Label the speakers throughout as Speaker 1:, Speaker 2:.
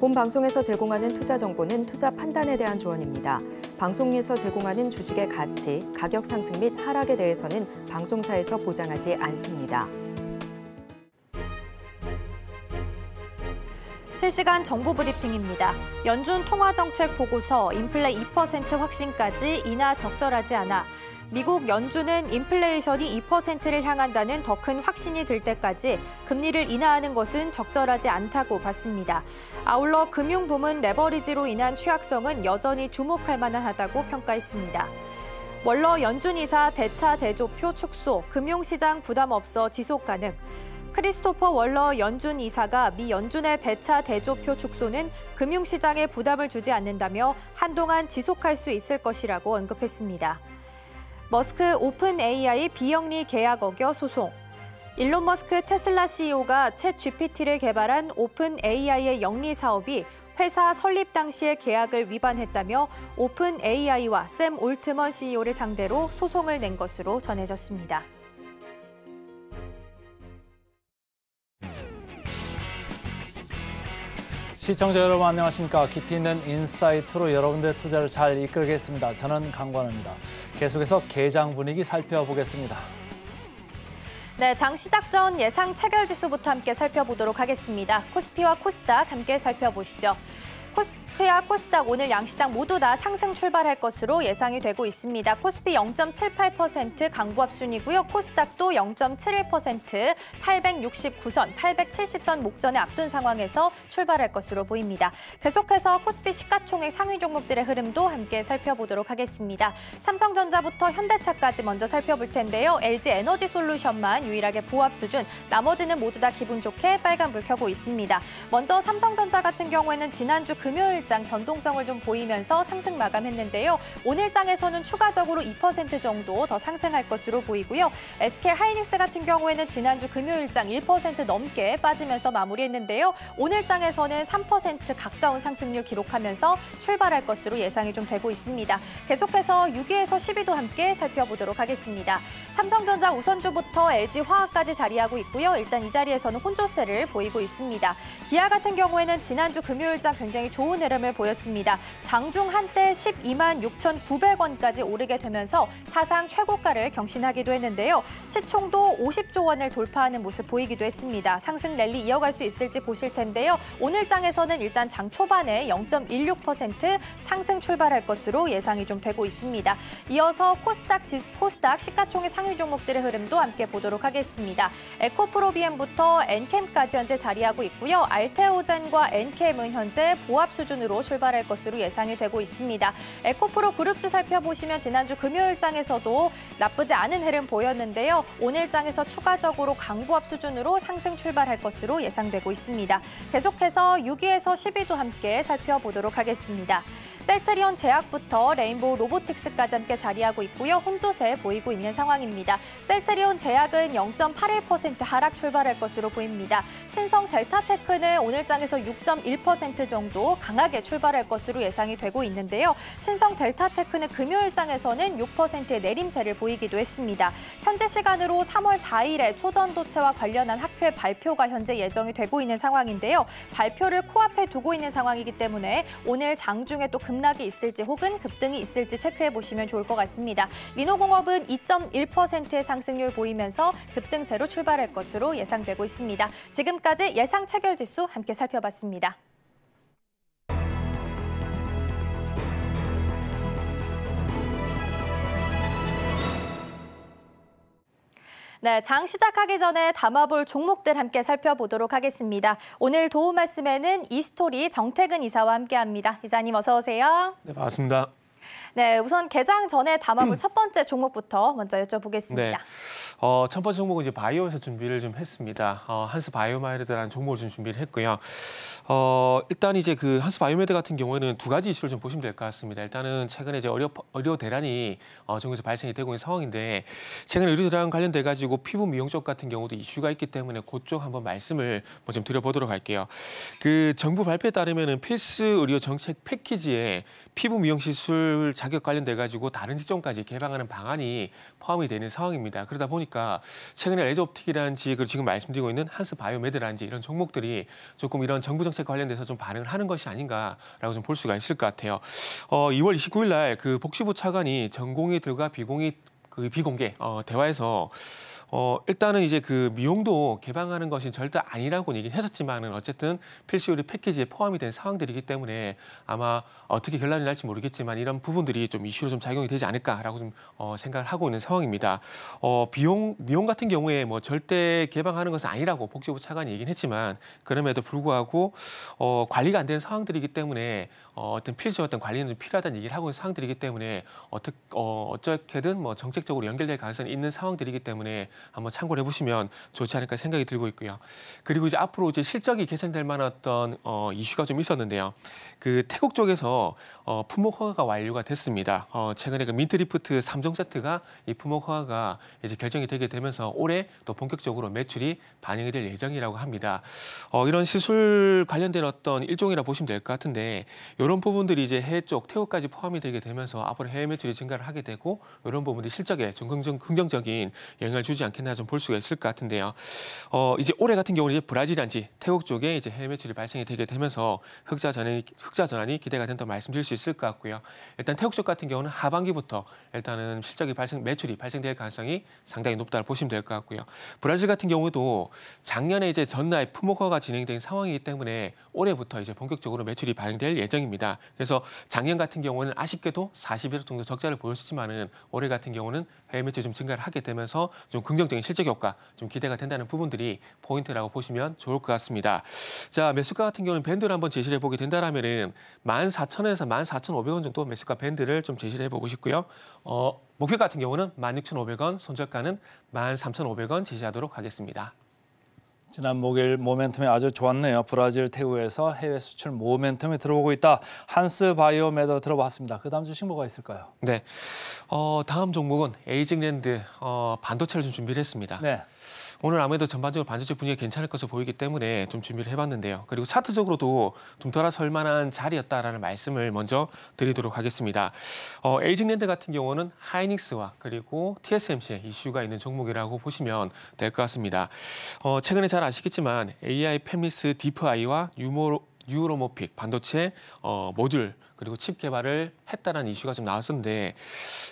Speaker 1: 본 방송에서 제공하는 투자 정보는 투자 판단에 대한 조언입니다. 방송에서 제공하는 주식의 가치, 가격 상승 및 하락에 대해서는 방송사에서 보장하지 않습니다.
Speaker 2: 실시간 정보 브리핑입니다. 연준 통화정책 보고서 인플레 2% 확신까지 인하 적절하지 않아 미국 연준은 인플레이션이 2%를 향한다는 더 큰 확신이 들 때까지 금리를 인하하는 것은 적절하지 않다고 봤습니다. 아울러 금융부문 레버리지로 인한 취약성은 여전히 주목할 만하다고 평가했습니다. 월러 연준 이사 대차 대조표 축소, 금융시장 부담 없어 지속 가능. 크리스토퍼 월러 연준 이사가 미 연준의 대차 대조표 축소는 금융시장에 부담을 주지 않는다며 한동안 지속할 수 있을 것이라고 언급했습니다. 머스크 오픈 AI 비영리 계약 어겨 소송. 일론 머스크 테슬라 CEO가 챗 GPT를 개발한 오픈 AI의 영리 사업이 회사 설립 당시의 계약을 위반했다며 오픈 AI와 샘 올트먼 CEO를 상대로 소송을 낸 것으로 전해졌습니다.
Speaker 3: 시청자 여러분 안녕하십니까. 깊이 있는 인사이트로 여러분들의 투자를 잘 이끌겠습니다. 저는 강관우입니다. 계속해서 개장 분위기 살펴보겠습니다.
Speaker 2: 네, 장 시작 전 예상 체결 지수부터 함께 살펴보도록 하겠습니다. 코스피와 코스닥 함께 살펴보시죠. 코스피와 코스닥 오늘 양시장 모두 다 상승 출발할 것으로 예상이 되고 있습니다. 코스피 0.78% 강보합 순이고요. 코스닥도 0.71% 869선, 870선 목전에 앞둔 상황에서 출발할 것으로 보입니다. 계속해서 코스피 시가총액 상위 종목들의 흐름도 함께 살펴보도록 하겠습니다. 삼성전자부터 현대차까지 먼저 살펴볼 텐데요. LG 에너지솔루션만 유일하게 보합 수준, 나머지는 모두 다 기분 좋게 빨간불 켜고 있습니다. 먼저 삼성전자 같은 경우에는 지난주 금요일장 변동성을 좀 보이면서 상승 마감했는데요. 오늘장에서는 추가적으로 2% 정도 더 상승할 것으로 보이고요. SK하이닉스 같은 경우에는 지난주 금요일장 1% 넘게 빠지면서 마무리했는데요. 오늘장에서는 3% 가까운 상승률 기록하면서 출발할 것으로 예상이 좀 되고 있습니다. 계속해서 6위에서 10위도 함께 살펴보도록 하겠습니다. 삼성전자 우선주부터 LG화학까지 자리하고 있고요. 일단 이 자리에서는 혼조세를 보이고 있습니다. 기아 같은 경우에는 지난주 금요일장 굉장히 좋은 흐름을 보였습니다. 장중 한때 12만 6,900원까지 오르게 되면서 사상 최고가를 경신하기도 했는데요. 시총도 50조 원을 돌파하는 모습 보이기도 했습니다. 상승 랠리 이어갈 수 있을지 보실 텐데요. 오늘 장에서는 일단 장 초반에 0.16% 상승 출발할 것으로 예상이 좀 되고 있습니다. 이어서 코스닥 시가총액 상위 종목들의 흐름도 함께 보도록 하겠습니다. 에코프로비엠부터 엔캠까지 현재 자리하고 있고요. 알테오젠과 엔캠은 현재 보합 수준으로 출발할 것으로 예상이 되고 있습니다. 에코프로 그룹주 살펴보시면 지난주 금요일장에서도 나쁘지 않은 흐름 보였는데요. 오늘장에서 추가적으로 강보합 수준으로 상승 출발할 것으로 예상되고 있습니다. 계속해서 6위에서 10위도 함께 살펴보도록 하겠습니다. 셀트리온 제약부터 레인보우 로보틱스까지 함께 자리하고 있고요. 혼조세 보이고 있는 상황입니다. 셀트리온 제약은 0.81% 하락 출발할 것으로 보입니다. 신성 델타테크는 오늘장에서 6.1% 정도 강하게 출발할 것으로 예상이 되고 있는데요. 신성 델타테크는 금요일장에서는 6%의 내림세를 보이기도 했습니다. 현재 시간으로 3월 4일에 초전도체와 관련한 학회 발표가 현재 예정이 되고 있는 상황인데요. 발표를 코앞에 두고 있는 상황이기 때문에 오늘 장중에 또 급락이 있을지 혹은 급등이 있을지 체크해보시면 좋을 것 같습니다. 리노공업은 2.1%의 상승률 보이면서 급등세로 출발할 것으로 예상되고 있습니다. 지금까지 예상 체결 지수 함께 살펴봤습니다. 네, 장 시작하기 전에 담아볼 종목들 함께 살펴보도록 하겠습니다. 오늘 도움 말씀에는 이스토리 정태근 이사와 함께합니다. 이사님 어서 오세요.
Speaker 4: 네, 반갑습니다.
Speaker 2: 네, 우선 개장 전에 담아볼 첫 번째 종목부터 먼저 여쭤보겠습니다.
Speaker 4: 네, 첫 번째 종목은 이제 바이오에서 준비를 좀 했습니다. 한스 바이오메드라는 종목을 좀 준비를 했고요. 일단 이제 그 한스 바이오메드 같은 경우에는 두 가지 이슈를 좀 보시면 될 것 같습니다. 일단은 최근에 이제 의료 대란이 중국에서 발생이 되고 있는 상황인데, 최근에 의료 대란 관련돼 가지고 피부 미용 쪽 같은 경우도 이슈가 있기 때문에 그쪽 한번 말씀을 좀 드려보도록 할게요. 그 정부 발표에 따르면은 필수 의료 정책 패키지에 피부 미용 시술 매출 자격 관련돼 가지고 다른 직종까지 개방하는 방안이 포함이 되는 상황입니다. 그러다 보니까 최근에 레저옵틱이라든지 그리고 지금 말씀드리고 있는 한스바이오메드라든지 이런 종목들이 조금 이런 정부 정책 관련돼서 좀 반응을 하는 것이 아닌가라고 좀 볼 수가 있을 것 같아요. 2월 29일 날 그 복지부 차관이 전공의들과 비공개 대화에서 일단은 이제 그 미용도 개방하는 것이 절대 아니라고 얘기는 했었지만은 어쨌든 필수 의료 패키지에 포함이 된 상황들이기 때문에 아마 어떻게 결론이 날지 모르겠지만 이런 부분들이 좀 이슈로 좀 작용이 되지 않을까라고 좀 생각을 하고 있는 상황입니다. 미용 같은 경우에 뭐 절대 개방하는 것은 아니라고 복지부 차관이 얘기는 했지만 그럼에도 불구하고 관리가 안 되는 상황들이기 때문에 어떤 필수 어떤 관리는 좀 필요하다는 얘기를 하고 있는 상황들이기 때문에 어떻게든 뭐 정책적으로 연결될 가능성이 있는 상황들이기 때문에 한번 참고를 해보시면 좋지 않을까 생각이 들고 있고요. 그리고 이제 앞으로 이제 실적이 개선될 만한 어떤 이슈가 좀 있었는데요. 그 태국 쪽에서 품목 허가가 완료가 됐습니다. 최근에 그 민트리프트 3종 세트가 이 품목 허가가 이제 결정이 되게 되면서 올해 또 본격적으로 매출이 반영이 될 예정이라고 합니다. 이런 시술 관련된 어떤 일종이라 보시면 될 것 같은데 이런 부분들이 이제 해외 쪽 태국까지 포함이 되게 되면서 앞으로 해외 매출이 증가를 하게 되고 이런 부분들이 실적에 좀 긍정적인 영향을 주지 않겠나 좀 볼 수가 있을 것 같은데요. 이제 올해 같은 경우는 이제 브라질이란지 태국 쪽에 이제 해외 매출이 발생이 되게 되면서 흑자 전환이 기대가 된다고 말씀드릴 수 있을 것 같고요. 일단 태국 쪽 같은 경우는 하반기부터 일단은 매출이 발생될 가능성이 상당히 높다고 보시면 될 것 같고요. 브라질 같은 경우도 작년에 이제 전날 품목화가 진행된 상황이기 때문에 올해부터 이제 본격적으로 매출이 반영될 예정입니다. 그래서 작년 같은 경우는 아쉽게도 41억 정도 적자를 보였지만은 올해 같은 경우는 해외 매출이 좀 증가를 하게 되면서 좀 긍정적인 실적 효과 좀 기대가 된다는 부분들이 포인트라고 보시면 좋을 것 같습니다. 자, 매수가 같은 경우는 밴드를 한번 제시를 해보게 된다라면은 14,000원에서 14,500원 정도 매수가 밴드를 좀 제시를 해보고 싶고요. 목표 같은 경우는 16,500원, 손절가는 13,500원 제시하도록 하겠습니다.
Speaker 3: 지난 목요일 모멘텀이 아주 좋았네요. 브라질, 태국에서 해외 수출 모멘텀이 들어오고 있다. 한스바이오메드 들어봤습니다. 그 다음 주식 뭐가 있을까요?
Speaker 4: 네, 다음 종목은 에이징랜드 반도체를 좀 준비를 했습니다.
Speaker 3: 네.
Speaker 4: 오늘 아무래도 전반적으로 반도체 분위기가 괜찮을 것으로 보이기 때문에 좀 준비를 해봤는데요. 그리고 차트적으로도 좀 돌아설 만한 자리였다라는 말씀을 먼저 드리도록 하겠습니다. 에이징랜드 같은 경우는 하이닉스와 그리고 TSMC의 이슈가 있는 종목이라고 보시면 될 것 같습니다. 최근에 잘 아시겠지만 AI 팹리스 디프아이와 뉴로모픽 반도체 모듈 그리고 칩 개발을 했다는 이슈가 좀 나왔었는데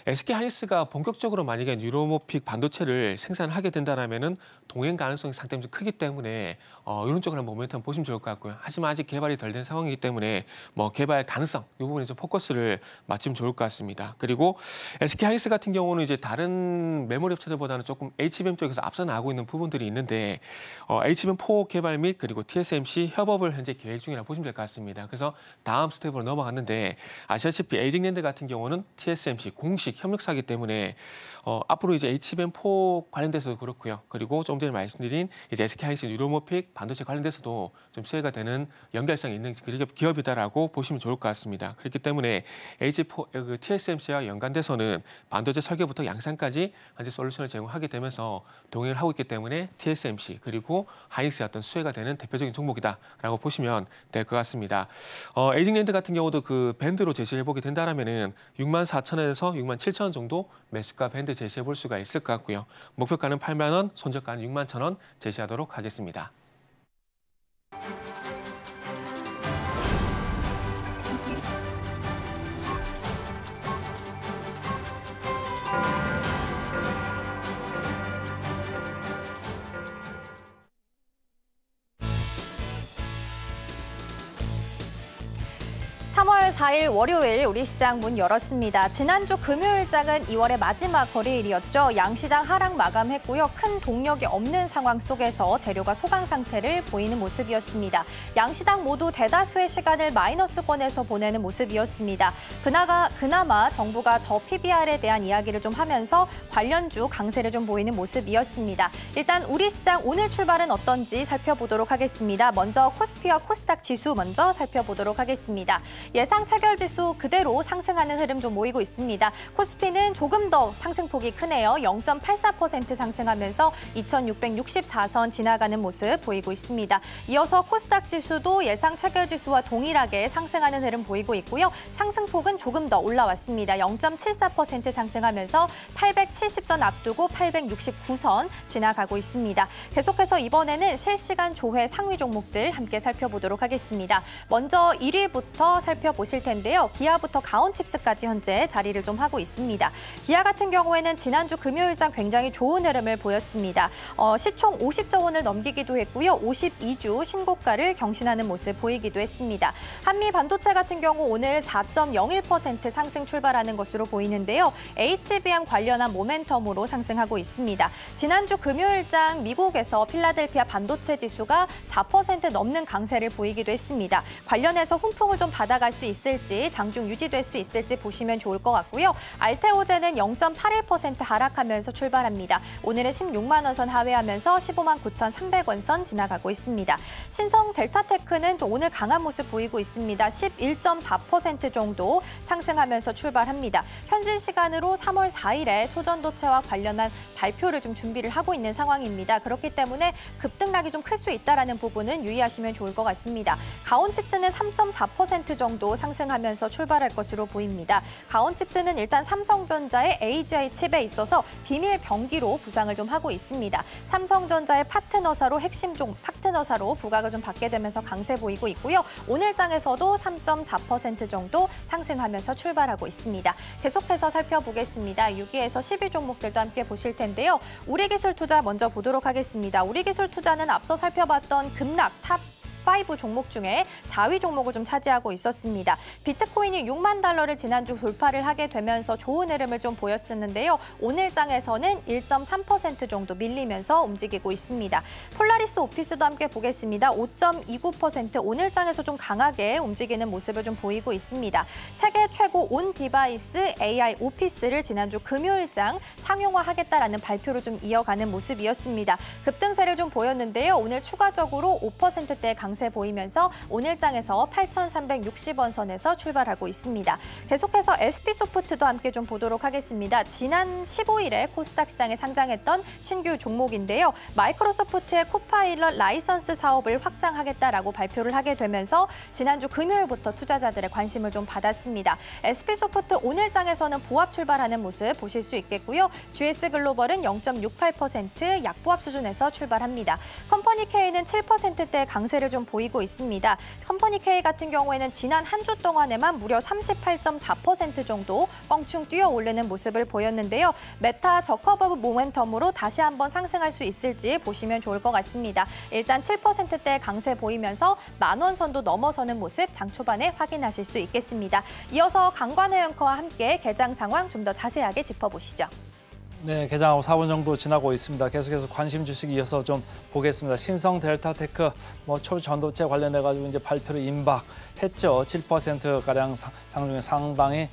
Speaker 4: SK 하이닉스가 본격적으로 만약에 뉴로모픽 반도체를 생산을 하게 된다면은 동행 가능성이 상당히 좀 크기 때문에 이런 쪽으로 한번 모멘텀 보시면 좋을 것 같고요. 하지만 아직 개발이 덜 된 상황이기 때문에 뭐 개발 가능성 이 부분에 좀 포커스를 맞추면 좋을 것 같습니다. 그리고 SK 하이닉스 같은 경우는 이제 다른 메모리 업체들보다는 조금 HBM 쪽에서 앞서 나가고 있는 부분들이 있는데 HBM4 개발 및 그리고 TSMC 협업을 현재 계획 중이라고 보시면 될 것 같습니다. 그래서 다음 스텝으로 넘어갔는데 아시다시피 에이징랜드 같은 경우는 TSMC 공식 협력사이기 때문에 앞으로 이제 HBM4 관련돼서도 그렇고요. 그리고 좀 전에 말씀드린 이제 SK 하이닉스 뉴로모픽 반도체 관련돼서도 좀 수혜가 되는 연결성이 있는 기업이다라고 보시면 좋을 것 같습니다. 그렇기 때문에 TSMC와 연관돼서는 반도체 설계부터 양산까지 현재 솔루션을 제공하게 되면서 동행을 하고 있기 때문에 TSMC 그리고 하이닉스의 어떤 수혜가 되는 대표적인 종목이다라고 보시면 될 것 같습니다. 에이징랜드 같은 경우도 그 밴드로 제시를 해보게 된다면은 64,000원에서 67,000원 정도 매수가 밴드 제시해 볼 수가 있을 것 같고요. 목표가는 8만 원, 손절가는 61,000원 제시하도록 하겠습니다.
Speaker 2: (3월 4일) 월요일 우리 시장 문 열었습니다. 지난주 금요일장은 2월의 마지막 거래일이었죠. 양시장 하락 마감했고요. 큰 동력이 없는 상황 속에서 재료가 소강 상태를 보이는 모습이었습니다. 양시장 모두 대다수의 시간을 마이너스권에서 보내는 모습이었습니다. 그나마 정부가 저 PBR에 대한 이야기를 좀 하면서 관련주 강세를 좀 보이는 모습이었습니다. 일단 우리 시장 오늘 출발은 어떤지 살펴보도록 하겠습니다. 먼저 코스피와 코스닥 지수 먼저 살펴보도록 하겠습니다. 예상 체결지수 그대로 상승하는 흐름 좀 보이고 있습니다. 코스피는 조금 더 상승폭이 크네요. 0.84% 상승하면서 2664선 지나가는 모습 보이고 있습니다. 이어서 코스닥 지수도 예상 체결지수와 동일하게 상승하는 흐름 보이고 있고요. 상승폭은 조금 더 올라왔습니다. 0.74% 상승하면서 870선 앞두고 869선 지나가고 있습니다. 계속해서 이번에는 실시간 조회 상위 종목들 함께 살펴보도록 하겠습니다. 먼저 1위부터 살펴보실 텐데요. 기아부터 가온칩스까지 현재 자리를 좀 하고 있습니다. 기아 같은 경우에는 지난주 금요일장 굉장히 좋은 흐름을 보였습니다. 시총 50조 원을 넘기기도 했고요. 52주 신고가를 경신하는 모습 보이기도 했습니다. 한미 반도체 같은 경우 오늘 4.01% 상승 출발하는 것으로 보이는데요. HBM 관련한 모멘텀으로 상승하고 있습니다. 지난주 금요일장 미국에서 필라델피아 반도체 지수가 4% 넘는 강세를 보이기도 했습니다. 관련해서 훈풍을 좀 받아갈 수 있을지, 장중 유지될 수 있을지 보시면 좋을 것 같고요. 알테오제는 0.81% 하락하면서 출발합니다. 오늘은 16만 원 선 하회하면서 15만 9,300원 선 지나가고 있습니다. 신성 델타테크는 또 오늘 강한 모습 보이고 있습니다. 11.4% 정도 상승하면서 출발합니다. 현지 시간으로 3월 4일에 초전도체와 관련한 발표를 좀 준비를 하고 있는 상황입니다. 그렇기 때문에 급등락이 좀 클 수 있다는 부분은 유의하시면 좋을 것 같습니다. 가온칩스는 3.4% 정도 상승하면서 출발할 것으로 보입니다. 가온칩스는 일단 삼성전자의 AGI 칩에 있어서 비밀 병기로 부상을 좀 하고 있습니다. 삼성전자의 파트너사로 부각을 좀 받게 되면서 강세 보이고 있고요. 오늘 장에서도 3.4% 정도 상승하면서 출발하고 있습니다. 계속해서 살펴보겠습니다. 6위에서 10위 종목들도 함께 보실 텐데요. 우리기술투자 먼저 보도록 하겠습니다. 우리기술투자는 앞서 살펴봤던 급락 탑 5 종목 중에 4위 종목을 좀 차지하고 있었습니다. 비트코인이 6만 달러를 지난주 돌파를 하게 되면서 좋은 흐름을 좀 보였었는데요. 오늘 장에서는 1.3% 정도 밀리면서 움직이고 있습니다. 폴라리스 오피스도 함께 보겠습니다. 5.29% 오늘 장에서 좀 강하게 움직이는 모습을 좀 보이고 있습니다. 세계 최고 온 디바이스 AI 오피스를 지난주 금요일장 상용화하겠다라는 발표를 좀 이어가는 모습이었습니다. 급등세를 좀 보였는데요. 오늘 추가적으로 5%대 강세 보이면서 오늘 장에서 8,360원 선에서 출발하고 있습니다. 계속해서 SP소프트도 함께 좀 보도록 하겠습니다. 지난 15일에 코스닥 시장에 상장했던 신규 종목인데요. 마이크로소프트의 코파일럿 라이선스 사업을 확장하겠다라고 발표를 하게 되면서 지난주 금요일부터 투자자들의 관심을 좀 받았습니다. SP소프트 오늘 장에서는 보합 출발하는 모습 보실 수 있겠고요. GS글로벌은 0.68% 약보합 수준에서 출발합니다. 컴퍼니K는 7%대 강세를 좀 보이고 있습니다. 컴퍼니K 같은 경우에는 지난 한 주 동안에만 무려 38.4% 정도 껑충 뛰어 오르는 모습을 보였는데요. 메타 저커버브 모멘텀으로 다시 한번 상승할 수 있을지 보시면 좋을 것 같습니다. 일단 7%대 강세 보이면서 10,000원 선도 넘어서는 모습 장 초반에 확인하실 수 있겠습니다. 이어서 강관우 앵커와 함께 개장 상황 좀 더 자세하게 짚어보시죠.
Speaker 3: 네, 개장하고 4분 정도 지나고 있습니다. 계속해서 관심 주식 이어서 좀 보겠습니다. 신성 델타테크 초전도체 관련해 가지고 이제 발표를 임박했죠. 7% 가량 장중에 상당히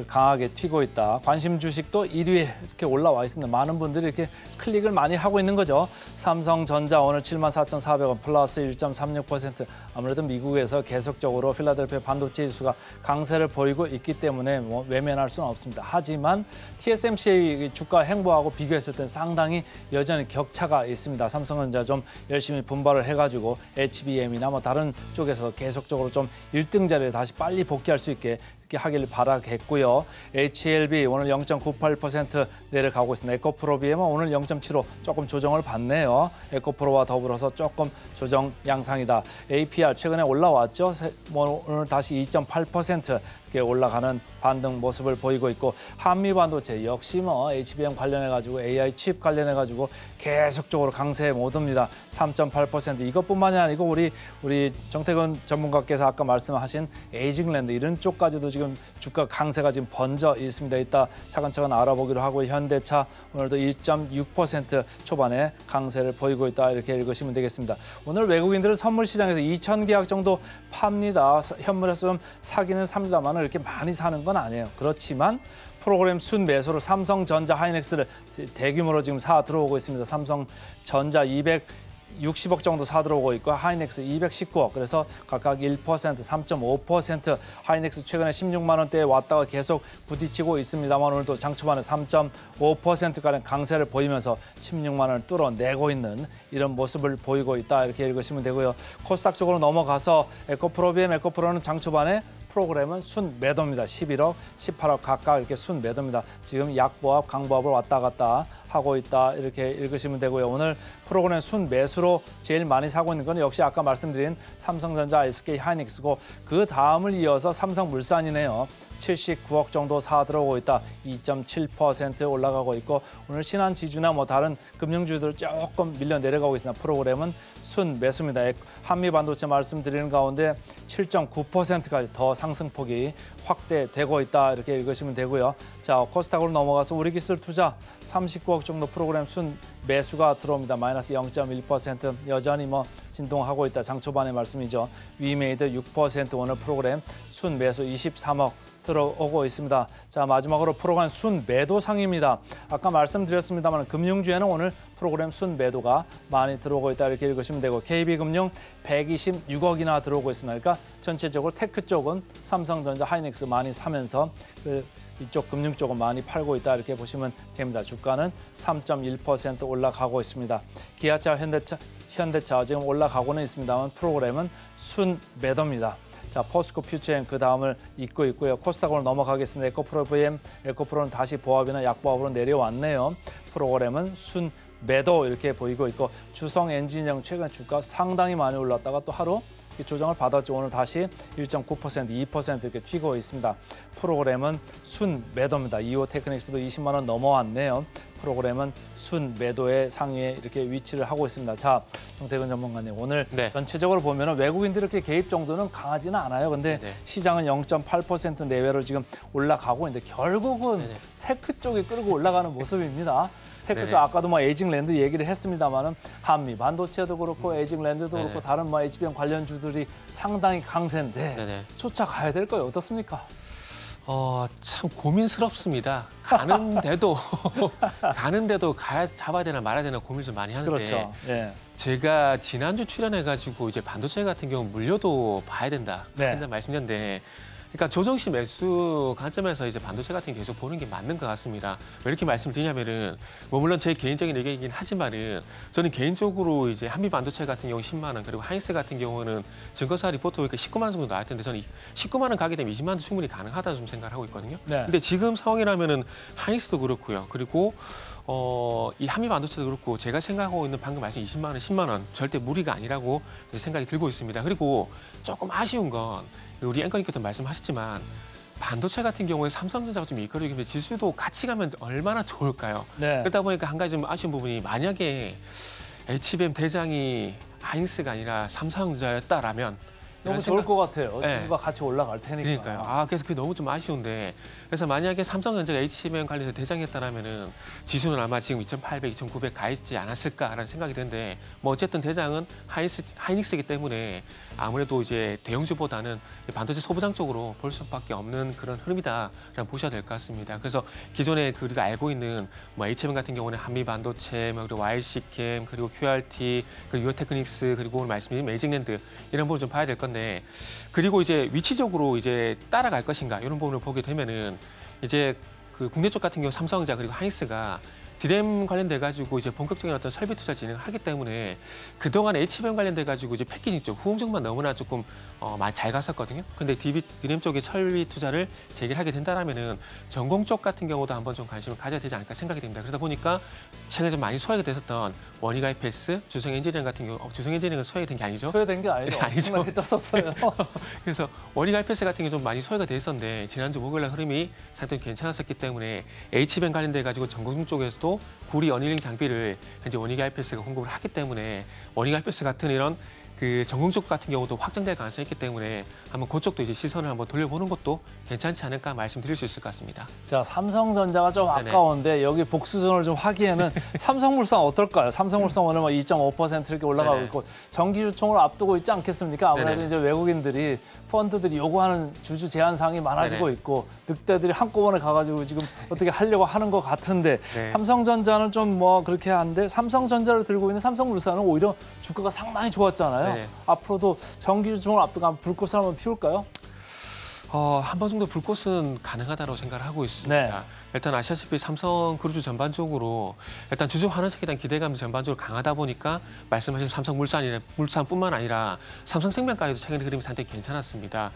Speaker 3: 강하게 튀고 있다. 관심 주식도 1위에 이렇게 올라와 있습니다. 많은 분들이 이렇게 클릭을 많이 하고 있는 거죠. 삼성전자 오늘 74,400원 플러스 1.36%. 아무래도 미국에서 계속적으로 필라델피아 반도체 지수가 강세를 보이고 있기 때문에 외면할 수는 없습니다. 하지만 TSMC 주가 행보하고 비교했을 때는 상당히 여전히 격차가 있습니다. 삼성전자 좀 열심히 분발을 해가지고 HBM이나 다른 쪽에서 계속적으로 좀 1등 자리에 다시 빨리 복귀할 수 있게 이렇게 하기를 바라겠고요. HLB 오늘 0.98% 내려가고 있습니다. 에코프로비엠은 오늘 0.75 조금 조정을 받네요. 에코프로와 더불어서 조금 조정 양상이다. APR 최근에 올라왔죠. 오늘 다시 2.8% 이렇게 올라가는 반등 모습을 보이고 있고 한미 반도체 역시 HBM 관련해 가지고 AI 칩 관련해 가지고 계속적으로 강세에 못 옵니다. 3.8% 이것뿐만이 아니고 우리 정태근 전문가께서 아까 말씀하신 에이징랜드 이런 쪽까지도 지금 주가 강세가 지금 번져 있습니다. 이따 차근차근 알아보기로 하고 현대차 오늘도 1.6% 초반에 강세를 보이고 있다 이렇게 읽으시면 되겠습니다. 오늘 외국인들은 선물 시장에서 2,000계약 정도 팝니다. 현물에서 좀 사기는 삽니다만 이렇게 많이 사는 건 아니에요. 그렇지만 프로그램 순 매수로 삼성전자 하이닉스를 대규모로 지금 사 들어오고 있습니다. 삼성전자 60억 정도 사들어오고 있고 하이닉스 219억. 그래서 각각 1%, 3.5%. 하이닉스 최근에 16만 원대에 왔다가 계속 부딪히고 있습니다만 오늘도 장 초반에 3.5%가량 강세를 보이면서 16만 원을 뚫어내고 있는 이런 모습을 보이고 있다. 이렇게 읽으시면 되고요. 코스닥 쪽으로 넘어가서 에코프로비엠, 에코프로는 장 초반에 프로그램은 순 매도입니다. 11억, 18억 각각 이렇게 순 매도입니다. 지금 약보합, 강보합을 왔다 갔다 하고 있다. 이렇게 읽으시면 되고요. 오늘 프로그램 순 매수로 제일 많이 사고 있는 건 역시 아까 말씀드린 삼성전자, SK 하이닉스고 그 다음을 이어서 삼성물산이네요. 79억 정도 사 들어오고 있다. 2.7% 올라가고 있고 오늘 신한지주나 뭐 다른 금융주들 조금 밀려 내려가고 있으나 프로그램은 순 매수입니다. 한미반도체 말씀드리는 가운데 7.9%까지 더 상승폭이 확대되고 있다. 이렇게 읽으시면 되고요. 자, 코스닥으로 넘어가서 우리기술 투자 39억 정도 프로그램 순 매수가 들어옵니다. 마이너스 0.1% 여전히 뭐 진동하고 있다. 장 초반의 말씀이죠. 위메이드 6% 오늘 프로그램 순 매수 23억 들어오고 있습니다. 자, 마지막으로 프로그램 순 매도 상입니다. 아까 말씀드렸습니다만 금융주에는 오늘 프로그램 순 매도가 많이 들어오고 있다. 이렇게 읽으시면 되고 KB금융 126억이나 들어오고 있습니다. 그러니까 전체적으로 테크 쪽은 삼성전자, 하이닉스 많이 사면서 이쪽 금융 쪽은 많이 팔고 있다. 이렇게 보시면 됩니다. 주가는 3.1% 올라가고 있습니다. 기아차, 현대차 지금 올라가고는 있습니다만 프로그램은 순 매도입니다. 자, 포스코 퓨처엠 그 다음을 잇고 있고요. 코스닥으로 넘어가겠습니다. 에코프로비엠, 에코프로는 다시 보합이나 약보합으로 내려왔네요. 프로그램은 순 매도 이렇게 보이고 있고 주성 엔지니어링 최근 주가 상당히 많이 올랐다가 또 하루 조정을 받았죠. 오늘 다시 1.9%, 2% 이렇게 튀고 있습니다. 프로그램은 순 매도입니다. 이오 테크닉스도 20만 원 넘어왔네요. 프로그램은 순 매도의 상위에 이렇게 위치를 하고 있습니다. 자, 정태근 전문가님, 오늘 전체적으로 보면 외국인들 이렇게 개입 정도는 강하지는 않아요. 근데 시장은 0.8% 내외로 지금 올라가고 있는데 결국은 테크 쪽이 끌고 올라가는 모습입니다. 테크 쪽 아까도 뭐 에이징랜드 얘기를 했습니다만은 한미 반도체도 그렇고 에이징랜드도 그렇고 다른 뭐 HBM 관련주들이 상당히 강세인데 쫓아가야 될 거예요. 어떻습니까?
Speaker 4: 참 고민스럽습니다. 가는데도 잡아야 되나 말아야 되나 고민을 좀 많이 하는데.
Speaker 3: 그렇죠. 예.
Speaker 4: 제가 지난주 출연해가지고 이제 반도체 같은 경우 물려도 봐야 된다. 한다 말씀드렸는데. 그러니까 조정시 매수 관점에서 이제 반도체 같은 게 계속 보는 게 맞는 것 같습니다. 왜 이렇게 말씀드리냐면은 뭐 물론 제 개인적인 의견이긴 하지만은 저는 개인적으로 이제 한미 반도체 같은 경우 10만 원 그리고 하이닉스 같은 경우는 증거사 리포트 보니까 19만 원 정도 나왔던데 저는 19만 원 가게 되면 20만 원도 충분히 가능하다 좀 생각을 하고 있거든요. 근데 지금 상황이라면은 하이닉스도 그렇고요. 그리고 이 한미 반도체도 그렇고 제가 생각하고 있는 방금 말씀 20만 원, 10만 원 절대 무리가 아니라고 생각이 들고 있습니다. 그리고 조금 아쉬운 건 우리 앵커님께서 말씀하셨지만 반도체 같은 경우에 삼성전자가 좀 이끌고 있는데 지수도 같이 가면 얼마나 좋을까요? 그러다 보니까 한 가지 좀 아쉬운 부분이 만약에 HBM 대장이 하이닉스가 아니라 삼성전자였다라면
Speaker 3: 너무 좋을 것 같아요. 지수가 같이 올라갈 테니까.
Speaker 4: 그러니까요. 그래서 그게 너무 좀 아쉬운데 그래서 만약에 삼성전자가 HBM 관련해서 대장이었다라면은 지수는 아마 지금 2,800, 2,900 가 있지 않았을까라는 생각이 드는데 뭐 어쨌든 대장은 하이닉스이기 때문에 아무래도 이제 대형주보다는 반도체 소부장 쪽으로 볼 수밖에 없는 그런 흐름이다라고 보셔야 될 것 같습니다. 그래서 기존에 우리가 알고 있는 뭐 HBM 같은 경우는 한미 반도체, 그리고 YC캠, 그리고 QRT, 그리고 유어테크닉스, 그리고 오늘 말씀드린 에이징랜드 이런 부분 좀 봐야 될 건데 그리고 이제 위치적으로 이제 따라갈 것인가 이런 부분을 보게 되면은 이제 그 국내 쪽 같은 경우 삼성전자 그리고 하이닉스가 디램 관련돼 가지고 이제 본격적인 어떤 설비 투자 진행을 하기 때문에 그동안 HBM 관련돼 가지고 이제 패키징 쪽 후공정만 너무나 조금 많이 잘 갔었거든요. 근데 디램 쪽에 설비 투자를 재개하게 된다라면은 전공 쪽 같은 경우도 한번 좀 관심을 가져야 되지 않을까 생각이 됩니다. 그러다 보니까 최근에 좀 많이 소외가 됐었던 원희가 IPS, 주성 엔지니어링 같은 경우 주성 엔지니어링은 소외가 된 게 아니죠?
Speaker 3: 소외된 게 아니죠.
Speaker 4: 아니죠.
Speaker 3: 떴었어요.
Speaker 4: 그래서 원희가 IPS 같은 게 좀 많이 소외가 됐었는데 지난주 목요일 날 흐름이 상당히 괜찮았었기 때문에 HBM 관련돼 가지고 전공 쪽에서도 구리 어닐링 장비를 현재 원희가 IPS가 공급을 하기 때문에 원희가 IPS 같은 이런 그 전공적 같은 경우도 확장될 가능성이 있기 때문에 한번 그쪽도 이제 시선을 한번 돌려보는 것도 괜찮지 않을까 말씀드릴 수 있을 것 같습니다.
Speaker 3: 자, 삼성전자가 좀
Speaker 4: 네네.
Speaker 3: 아까운데 여기 복수전을 좀 하기에는 삼성물산 어떨까요? 삼성물산 오늘 뭐 2.5% 이렇게 올라가고
Speaker 4: 네네.
Speaker 3: 있고 정기주총을 앞두고 있지 않겠습니까? 아무래도
Speaker 4: 네네.
Speaker 3: 이제 외국인들이 펀드들이 요구하는 주주 제한 사항이 많아지고
Speaker 4: 네네.
Speaker 3: 있고 늑대들이 한꺼번에 가가지고 지금 어떻게 하려고 하는 것 같은데
Speaker 4: 네.
Speaker 3: 삼성전자는 좀 뭐 그렇게 한데 삼성전자를 들고 있는 삼성물산은 오히려 주가가 상당히 좋았잖아요.
Speaker 4: 네네.
Speaker 3: 앞으로도 정기주총을 앞두고 한번 불꽃을 한번 피울까요?
Speaker 4: 한 번 정도 불꽃은 가능하다고 생각을 하고 있습니다.
Speaker 3: 네.
Speaker 4: 일단 아시다시피 삼성그룹주 전반적으로 일단 주주 환원책에 대한 기대감도 전반적으로 강하다 보니까 말씀하신 삼성물산뿐만 아니라 삼성생명까지도 최근에 흐름이 상당히 괜찮았습니다.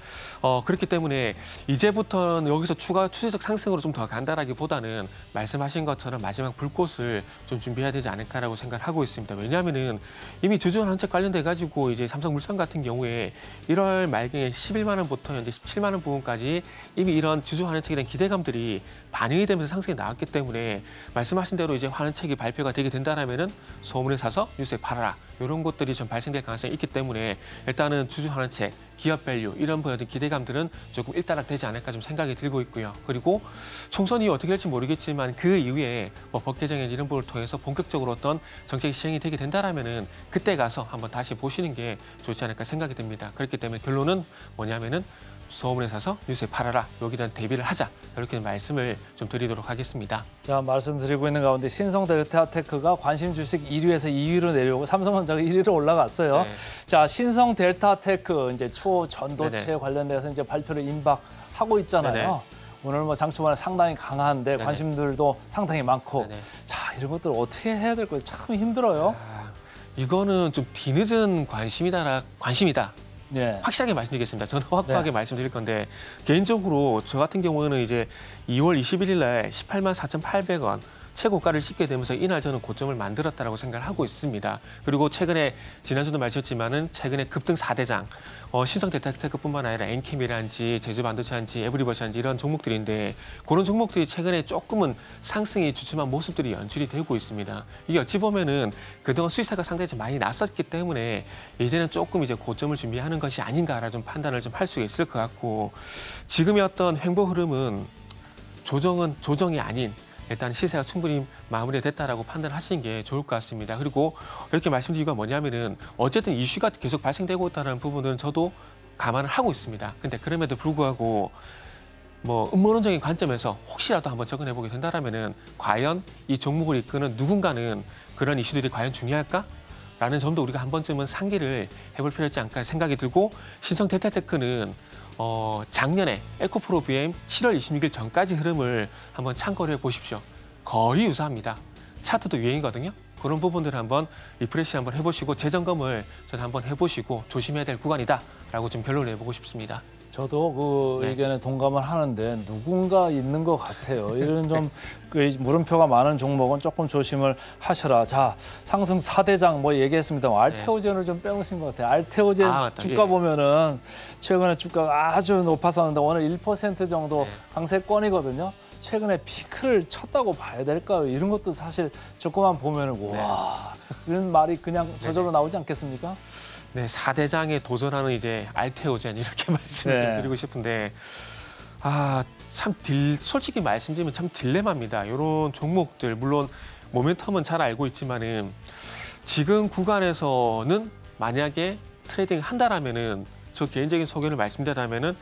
Speaker 4: 그렇기 때문에 이제부터는 여기서 추세적 상승으로 좀 더 간다라기보다는 말씀하신 것처럼 마지막 불꽃을 좀 준비해야 되지 않을까라고 생각을 하고 있습니다. 왜냐하면은 이미 주주 환원책 관련돼 가지고 이제 삼성물산 같은 경우에 1월 말경에 11만 원부터 현재 17만 원 부분까지 이미 이런 주주 환원책에 대한 기대감들이 반영이 되면서 상승이 나왔기 때문에 말씀하신 대로 이제 환원책이 발표가 되게 된다라면은 소문에 사서 뉴스에 팔아라 이런 것들이 좀 발생될 가능성이 있기 때문에 일단은 주주 환원책, 기업 밸류 이런 부분의 기대감들은 조금 일단락되지 않을까 좀 생각이 들고 있고요. 그리고 총선 이후 어떻게 될지 모르겠지만 그 이후에 뭐 법 개정이나 이런 부분을 통해서 본격적으로 어떤 정책이 시행이 되게 된다라면은 그때 가서 한번 다시 보시는 게 좋지 않을까 생각이 듭니다. 그렇기 때문에 결론은 뭐냐면은 소문에 사서 뉴스에 팔아라. 여기에 대한 대비를 하자. 이렇게 말씀을 좀 드리도록 하겠습니다.
Speaker 3: 자, 말씀드리고 있는 가운데 신성델타테크가 관심 주식 1위에서 2위로 내려오고 삼성전자가 1위로 올라갔어요.
Speaker 4: 네.
Speaker 3: 자, 신성델타테크 이제 초전도체
Speaker 4: 네네.
Speaker 3: 관련돼서 이제 발표를 임박하고 있잖아요.
Speaker 4: 네네.
Speaker 3: 오늘 뭐 장 초반에 상당히 강한데
Speaker 4: 네네.
Speaker 3: 관심들도 상당히 많고
Speaker 4: 네네.
Speaker 3: 자, 이런 것들 어떻게 해야 될 거예요? 참 힘들어요.
Speaker 4: 이거는 좀 뒤늦은 관심이다.
Speaker 3: 네.
Speaker 4: 확실하게 말씀드리겠습니다. 저는 확고하게
Speaker 3: 네.
Speaker 4: 말씀드릴 건데 개인적으로 저 같은 경우는 이제 2월 21일 날 18만 4,800원 최고가를 찍게 되면서 이날 저는 고점을 만들었다라고 생각을 하고 있습니다. 그리고 최근에 지난주도 말씀드렸지만은 최근에 급등 4대장 신성대타테크뿐만 아니라 엔캠이란지 제주반도체란지 에브리버시란지 이런 종목들인데 그런 종목들이 최근에 조금은 상승이 주춤한 모습들이 연출이 되고 있습니다. 이게 어찌 보면은 그동안 수익사가 상당히 좀 많이 났었기 때문에 이제는 조금 이제 고점을 준비하는 것이 아닌가라는 좀 판단을 좀 할 수 있을 것 같고 지금의 어떤 횡보 흐름은 조정이 아닌 일단 시세가 충분히 마무리됐다라고 판단하시는 게 좋을 것 같습니다. 그리고 이렇게 말씀드린 이유가 뭐냐면은 어쨌든 이슈가 계속 발생되고 있다는 부분은 저도 감안을 하고 있습니다. 근데 그럼에도 불구하고 뭐 음모론적인 관점에서 혹시라도 한번 접근해 보게 된다라면은 과연 이 종목을 이끄는 누군가는 그런 이슈들이 과연 중요할까? 라는 점도 우리가 한 번쯤은 상기를 해볼 필요 있지 않을까 생각이 들고 신성대타테크는 작년에 에코프로 BM 7월 26일 전까지 흐름을 한번 참고를 해보십시오. 거의 유사합니다. 차트도 유행이거든요. 그런 부분들을 한번 리프레시 한번 해보시고 재점검을 저는 한번 해보시고 조심해야 될 구간이다라고 좀 결론을 내보고 싶습니다.
Speaker 3: 저도 그
Speaker 4: 네.
Speaker 3: 의견에 동감을 하는데 누군가 있는 것 같아요. 이런 좀 그 물음표가 많은 종목은 조금 조심을 하셔라. 자, 상승 4대장 뭐 얘기했습니다. 알테오젠을 좀 빼놓으신 것 같아요. 알테오젠
Speaker 4: 맞다.
Speaker 3: 주가
Speaker 4: 예.
Speaker 3: 보면은 최근에 주가가 아주 높았었는데 오늘 1% 정도
Speaker 4: 네.
Speaker 3: 강세권이거든요. 최근에 피크를 쳤다고 봐야 될까요? 이런 것도 사실 조금만 보면은 와 이런 말이 그냥 저절로 나오지 않겠습니까?
Speaker 4: 네, 4대장에 도전하는 이제 알테오젠 이렇게 말씀을
Speaker 3: 네.
Speaker 4: 좀 드리고 싶은데 참 솔직히 말씀드리면 참 딜레마입니다. 이런 종목들 물론 모멘텀은 잘 알고 있지만은 지금 구간에서는 만약에 트레이딩 한다라면은 저 개인적인 소견을 말씀드리자면은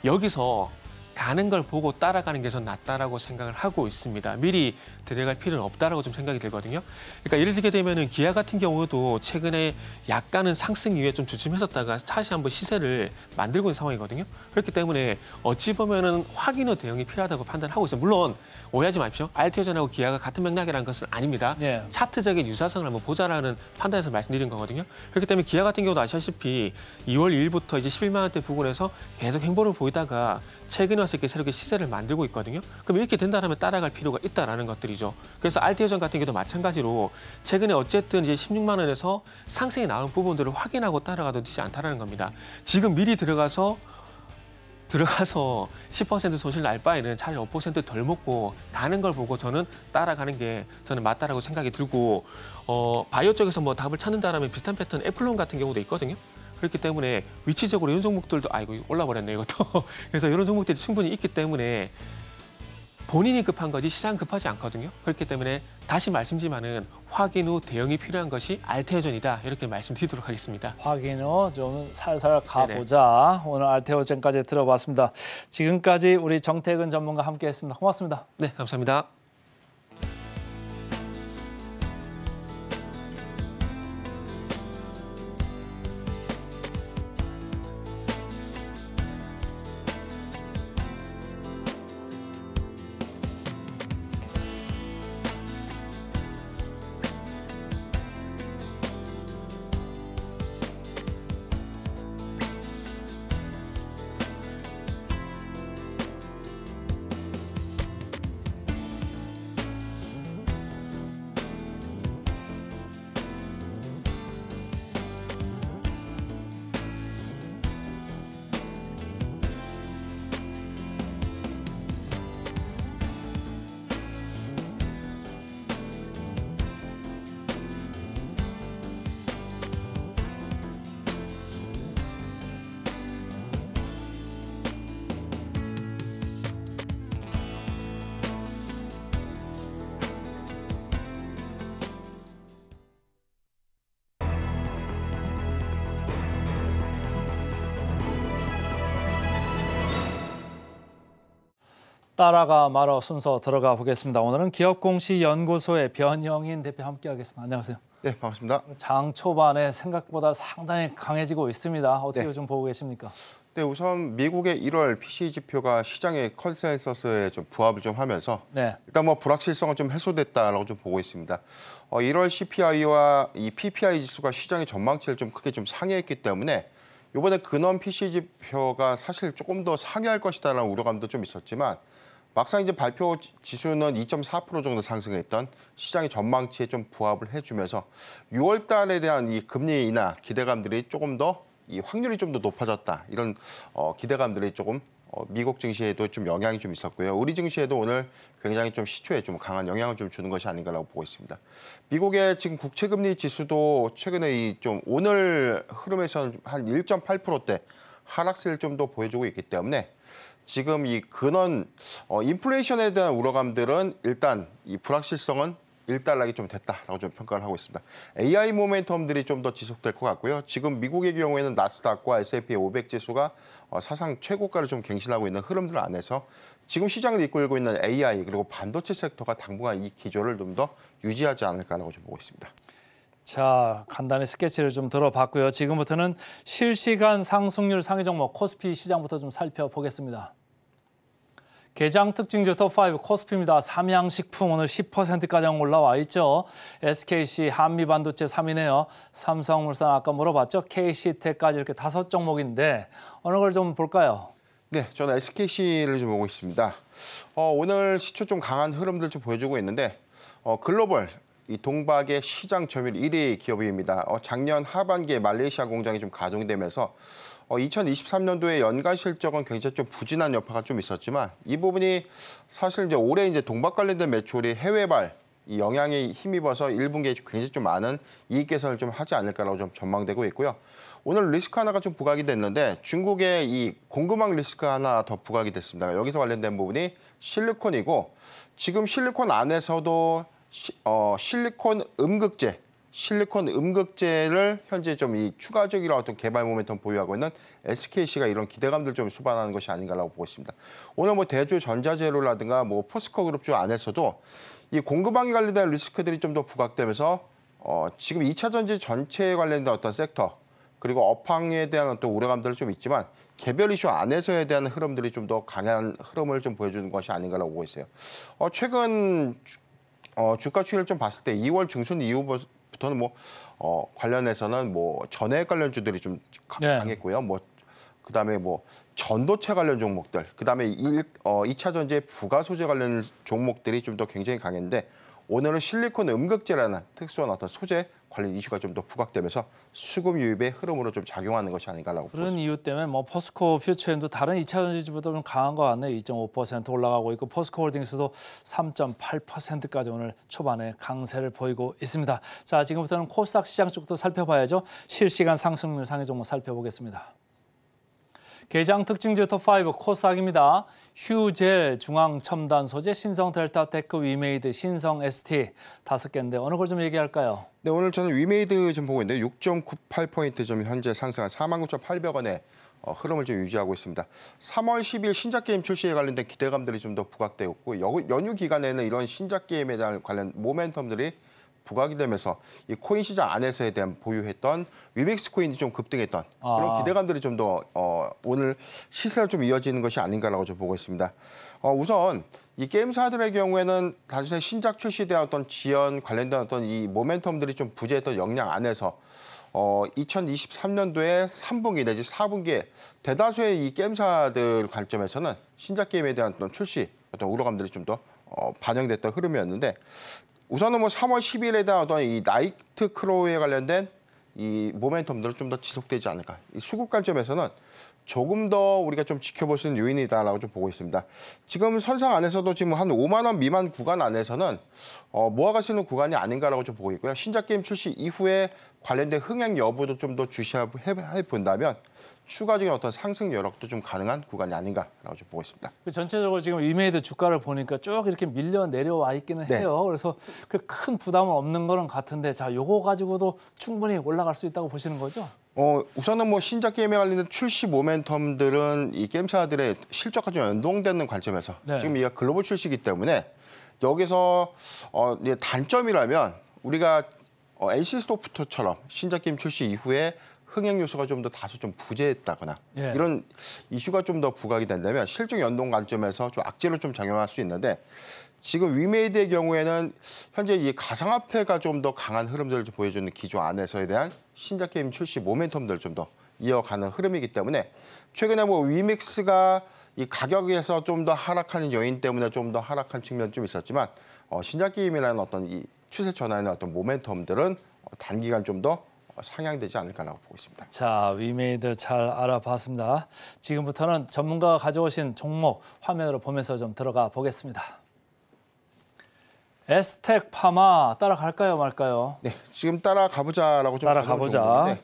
Speaker 4: 여기서 가는 걸 보고 따라가는 게 전 낫다라고 생각을 하고 있습니다. 미리 들어갈 필요는 없다라고 좀 생각이 들거든요. 그러니까 예를 들게 되면은 기아 같은 경우도 최근에 약간은 상승 이후에 좀 주춤했었다가 다시 한번 시세를 만들고 있는 상황이거든요. 그렇기 때문에 어찌 보면은 확인 후 대응이 필요하다고 판단하고 있어요. 물론 오해하지 마십시오. 알테오젠하고 기아가 같은 맥락이라는 것은 아닙니다.
Speaker 3: 예.
Speaker 4: 차트적인 유사성을 한번 보자라는 판단에서 말씀드린 거거든요. 그렇기 때문에 기아 같은 경우도 아시다시피 2월 2일부터 이제 11만 원대 부근에서 계속 행보를 보이다가 최근에 와서 이렇게 새롭게 시세를 만들고 있거든요. 그럼 이렇게 된다면 따라갈 필요가 있다라는 것들이죠. 그래서 알테오젠 같은 경우도 마찬가지로 최근에 어쨌든 이제 16만 원에서 상승이 나온 부분들을 확인하고 따라가도 되지 않다라는 겁니다. 지금 미리 들어가서 들어가서 10% 손실 날 바에는 차라리 5%덜 먹고 가는 걸 보고 저는 따라가는 게 저는 맞다라고 생각이 들고 바이오 쪽에서 뭐 답을 찾는다라면 비슷한 패턴 애플론 같은 경우도 있거든요. 그렇기 때문에 위치적으로 이런 종목들도 아이고 올라버렸네 이것도. 그래서 이런 종목들이 충분히 있기 때문에 본인이 급한 거지 시장 급하지 않거든요. 그렇기 때문에 다시 말씀드리면은 확인 후 대응이 필요한 것이 알테오젠이다 이렇게 말씀드리도록 하겠습니다.
Speaker 3: 확인 후 좀 살살 가보자. 오늘 알테오젠까지 들어봤습니다. 지금까지 우리 정태근 전문가 함께했습니다. 고맙습니다.
Speaker 4: 네, 감사합니다.
Speaker 3: 따라가 말어 순서 들어가 보겠습니다. 오늘은 기업공시연구소의 변영인 대표 함께하겠습니다. 안녕하세요.
Speaker 5: 네, 반갑습니다.
Speaker 3: 장 초반에 생각보다 상당히 강해지고 있습니다. 어떻게
Speaker 5: 네.
Speaker 3: 좀 보고 계십니까?
Speaker 5: 네, 우선 미국의 1월 PCE 지표가 시장의 컨센서스에 좀 부합을 좀 하면서
Speaker 3: 네.
Speaker 5: 일단 뭐 불확실성은 좀 해소됐다라고 좀 보고 있습니다. 1월 CPI와 이 PPI 지수가 시장의 전망치를 좀 크게 좀 상회했기 때문에 이번에 근원 PCE 지표가 사실 조금 더 상회할 것이다라는 우려감도 좀 있었지만 막상 이제 발표 지수는 2.4% 정도 상승했던 시장의 전망치에 좀 부합을 해주면서 6월 달에 대한 이 금리 인하 기대감들이 조금 더 이 확률이 좀 더 높아졌다. 이런 기대감들이 조금 미국 증시에도 좀 영향이 좀 있었고요. 우리 증시에도 오늘 굉장히 좀 시초에 좀 강한 영향을 좀 주는 것이 아닌가라고 보고 있습니다. 미국의 지금 국채금리 지수도 최근에 이 좀 오늘 흐름에서는 한 1.8%대 하락세를 좀 더 보여주고 있기 때문에 지금 이 근원 인플레이션에 대한 우려감들은 일단 이 불확실성은 일단락이 좀 됐다라고 좀 평가를 하고 있습니다. AI 모멘텀들이 좀 더 지속될 것 같고요. 지금 미국의 경우에는 나스닥과 S&P 500 지수가 사상 최고가를 좀 갱신하고 있는 흐름들 안에서 지금 시장을 이끌고 있는 AI 그리고 반도체 섹터가 당분간 이 기조를 좀 더 유지하지 않을까라고 좀 보고 있습니다.
Speaker 3: 자, 간단히 스케치를 좀 들어봤고요. 지금부터는 실시간 상승률 상위 종목 코스피 시장부터 좀 살펴보겠습니다. 개장 특징주 톱5 코스피입니다. 삼양식품 오늘 10%가량 올라와 있죠. SKC, 한미반도체 3위네요. 삼성물산 아까 물어봤죠. KC텍까지 이렇게 5종목인데 어느 걸 좀 볼까요?
Speaker 5: 네, 저는 SKC를 좀 보고 있습니다. 오늘 시초 좀 강한 흐름들 좀 보여주고 있는데 글로벌 이 동박의 시장 점유율 1위 기업입니다. 작년 하반기에 말레이시아 공장이 좀 가동되면서 2023년도에 연간 실적은 굉장히 좀 부진한 여파가 좀 있었지만 이 부분이 사실 이제 올해 이제 동박 관련된 매출이 해외발 이 영향에 힘입어서 1분기에 굉장히 좀 많은 이익 개선을 좀 하지 않을까라고 좀 전망되고 있고요. 오늘 리스크 하나가 좀 부각이 됐는데 중국의 이 공급망 리스크 하나 더 부각이 됐습니다. 여기서 관련된 부분이 실리콘이고 지금 실리콘 안에서도 실리콘 음극재를 현재 좀 이 추가적인 어떤 개발 모멘텀 보유하고 있는 SKC가 이런 기대감들 좀 수반하는 것이 아닌가라고 보고 있습니다. 오늘 뭐 대주 전자재료라든가 뭐 포스코 그룹주 안에서도 이 공급망에 관련된 리스크들이 좀 더 부각되면서 지금 2차 전지 전체에 관련된 어떤 섹터 그리고 업황에 대한 어떤 우려감들은 좀 있지만 개별 이슈 안에서에 대한 흐름들이 좀 더 강한 흐름을 좀 보여주는 것이 아닌가라고 보고 있어요. 최근 주가 추이를 좀 봤을 때 2월 중순 이후부터는 뭐 관련해서는 뭐 전해액 관련주들이 좀 강했고요. 뭐 그다음에 뭐 전도체 관련 종목들, 그다음에 2차 전지의 부가 소재 관련 종목들이 좀 더 굉장히 강했는데 오늘은 실리콘 음극재라는 특수한 어떤 소재 관련 이슈가 좀 더 부각되면서 수급 유입의 흐름으로 좀 작용하는 것이 아닌가라고
Speaker 3: 그런
Speaker 5: 보습니다.
Speaker 3: 이유 때문에 뭐 포스코 퓨처엠도 다른 2차 전지주보다 좀 강한 것 같네요. 2.5% 올라가고 있고 포스코 홀딩스도 3.8%까지 오늘 초반에 강세를 보이고 있습니다. 자, 지금부터는 코스닥 시장 쪽도 살펴봐야죠. 실시간 상승률 상위 종목 살펴보겠습니다. 개장 특징주 톱5 코스닥입니다. 휴젤, 중앙첨단소재, 신성델타테크, 위메이드, 신성ST 5개인데 어느 걸 좀 얘기할까요?
Speaker 5: 네, 오늘 저는 위메이드 좀 보고 있는데 6.98포인트 점 현재 상승한 49,800원의 흐름을 좀 유지하고 있습니다. 3월 10일 신작 게임 출시에 관련된 기대감들이 좀 더 부각되고 있고 연휴 기간에는 이런 신작 게임에 대한 관련 모멘텀들이 부각이 되면서 이 코인 시장 안에서에 대한 보유했던 위믹스 코인이 좀 급등했던 그런 기대감들이 좀 더 오늘 시세로 좀 이어지는 것이 아닌가라고 좀 보고 있습니다. 우선 이 게임사들의 경우에는 단순히 신작 출시에 대한 어떤 지연 관련된 어떤 이 모멘텀들이 좀 부재했던 역량 안에서 2023년도에 3분기 내지 4분기에 대다수의 이 게임사들 관점에서는 신작 게임에 대한 어떤 출시, 어떤 우려감들이 좀 더 반영됐던 흐름이었는데 우선은 뭐 3월 10일에 대한 어떤 이 나이트 크로우에 관련된 이 모멘텀들은 좀 더 지속되지 않을까. 이 수급 관점에서는 조금 더 우리가 좀 지켜볼 수 있는 요인이다라고 좀 보고 있습니다. 지금 선상 안에서도 지금 한 5만 원 미만 구간 안에서는 모아갈 수 있는 구간이 아닌가라고 좀 보고 있고요. 신작 게임 출시 이후에 관련된 흥행 여부도 좀 더 주시해 본다면 추가적인 어떤 상승 여력도 좀 가능한 구간이 아닌가라고 좀 보고 있습니다.
Speaker 3: 전체적으로 지금 위메이드 주가를 보니까 쭉 이렇게 밀려 내려와 있기는
Speaker 5: 네.
Speaker 3: 해요. 그래서 그 큰 부담은 없는 거는 같은데 자, 요거 가지고도 충분히 올라갈 수 있다고 보시는 거죠?
Speaker 5: 우선은 뭐 신작 게임에 관련된 출시 모멘텀들은 이 게임사들의 실적과 좀 연동되는 관점에서
Speaker 3: 네.
Speaker 5: 지금 이게 글로벌 출시이기 때문에 여기서 이제 단점이라면 우리가 NC 소프트처럼 신작 게임 출시 이후에 흥행 요소가 좀 더 다소 좀 부재했다거나
Speaker 3: 예.
Speaker 5: 이런 이슈가 좀 더 부각이 된다면 실적 연동 관점에서 좀 악재로 좀 작용할 수 있는데 지금 위메이드의 경우에는 현재 이 가상화폐가 좀 더 강한 흐름들을 좀 보여주는 기조 안에서에 대한 신작 게임 출시 모멘텀들을 좀 더 이어가는 흐름이기 때문에 최근에 뭐 위믹스가 이 가격에서 좀 더 하락하는 요인 때문에 좀 더 하락한 측면이 좀 있었지만 신작 게임이라는 어떤 이 추세 전환의 어떤 모멘텀들은 단기간 좀 더 상향되지 않을까라고 보고 있습니다.
Speaker 3: 자, 위메이드 잘 알아봤습니다. 지금부터는 전문가가 가져오신 종목 화면으로 보면서 좀 들어가 보겠습니다. 에스텍 파마 따라갈까요 말까요?
Speaker 5: 네, 지금 따라가보자라고 좀
Speaker 3: 따라가보자.
Speaker 5: 가져온 종목인데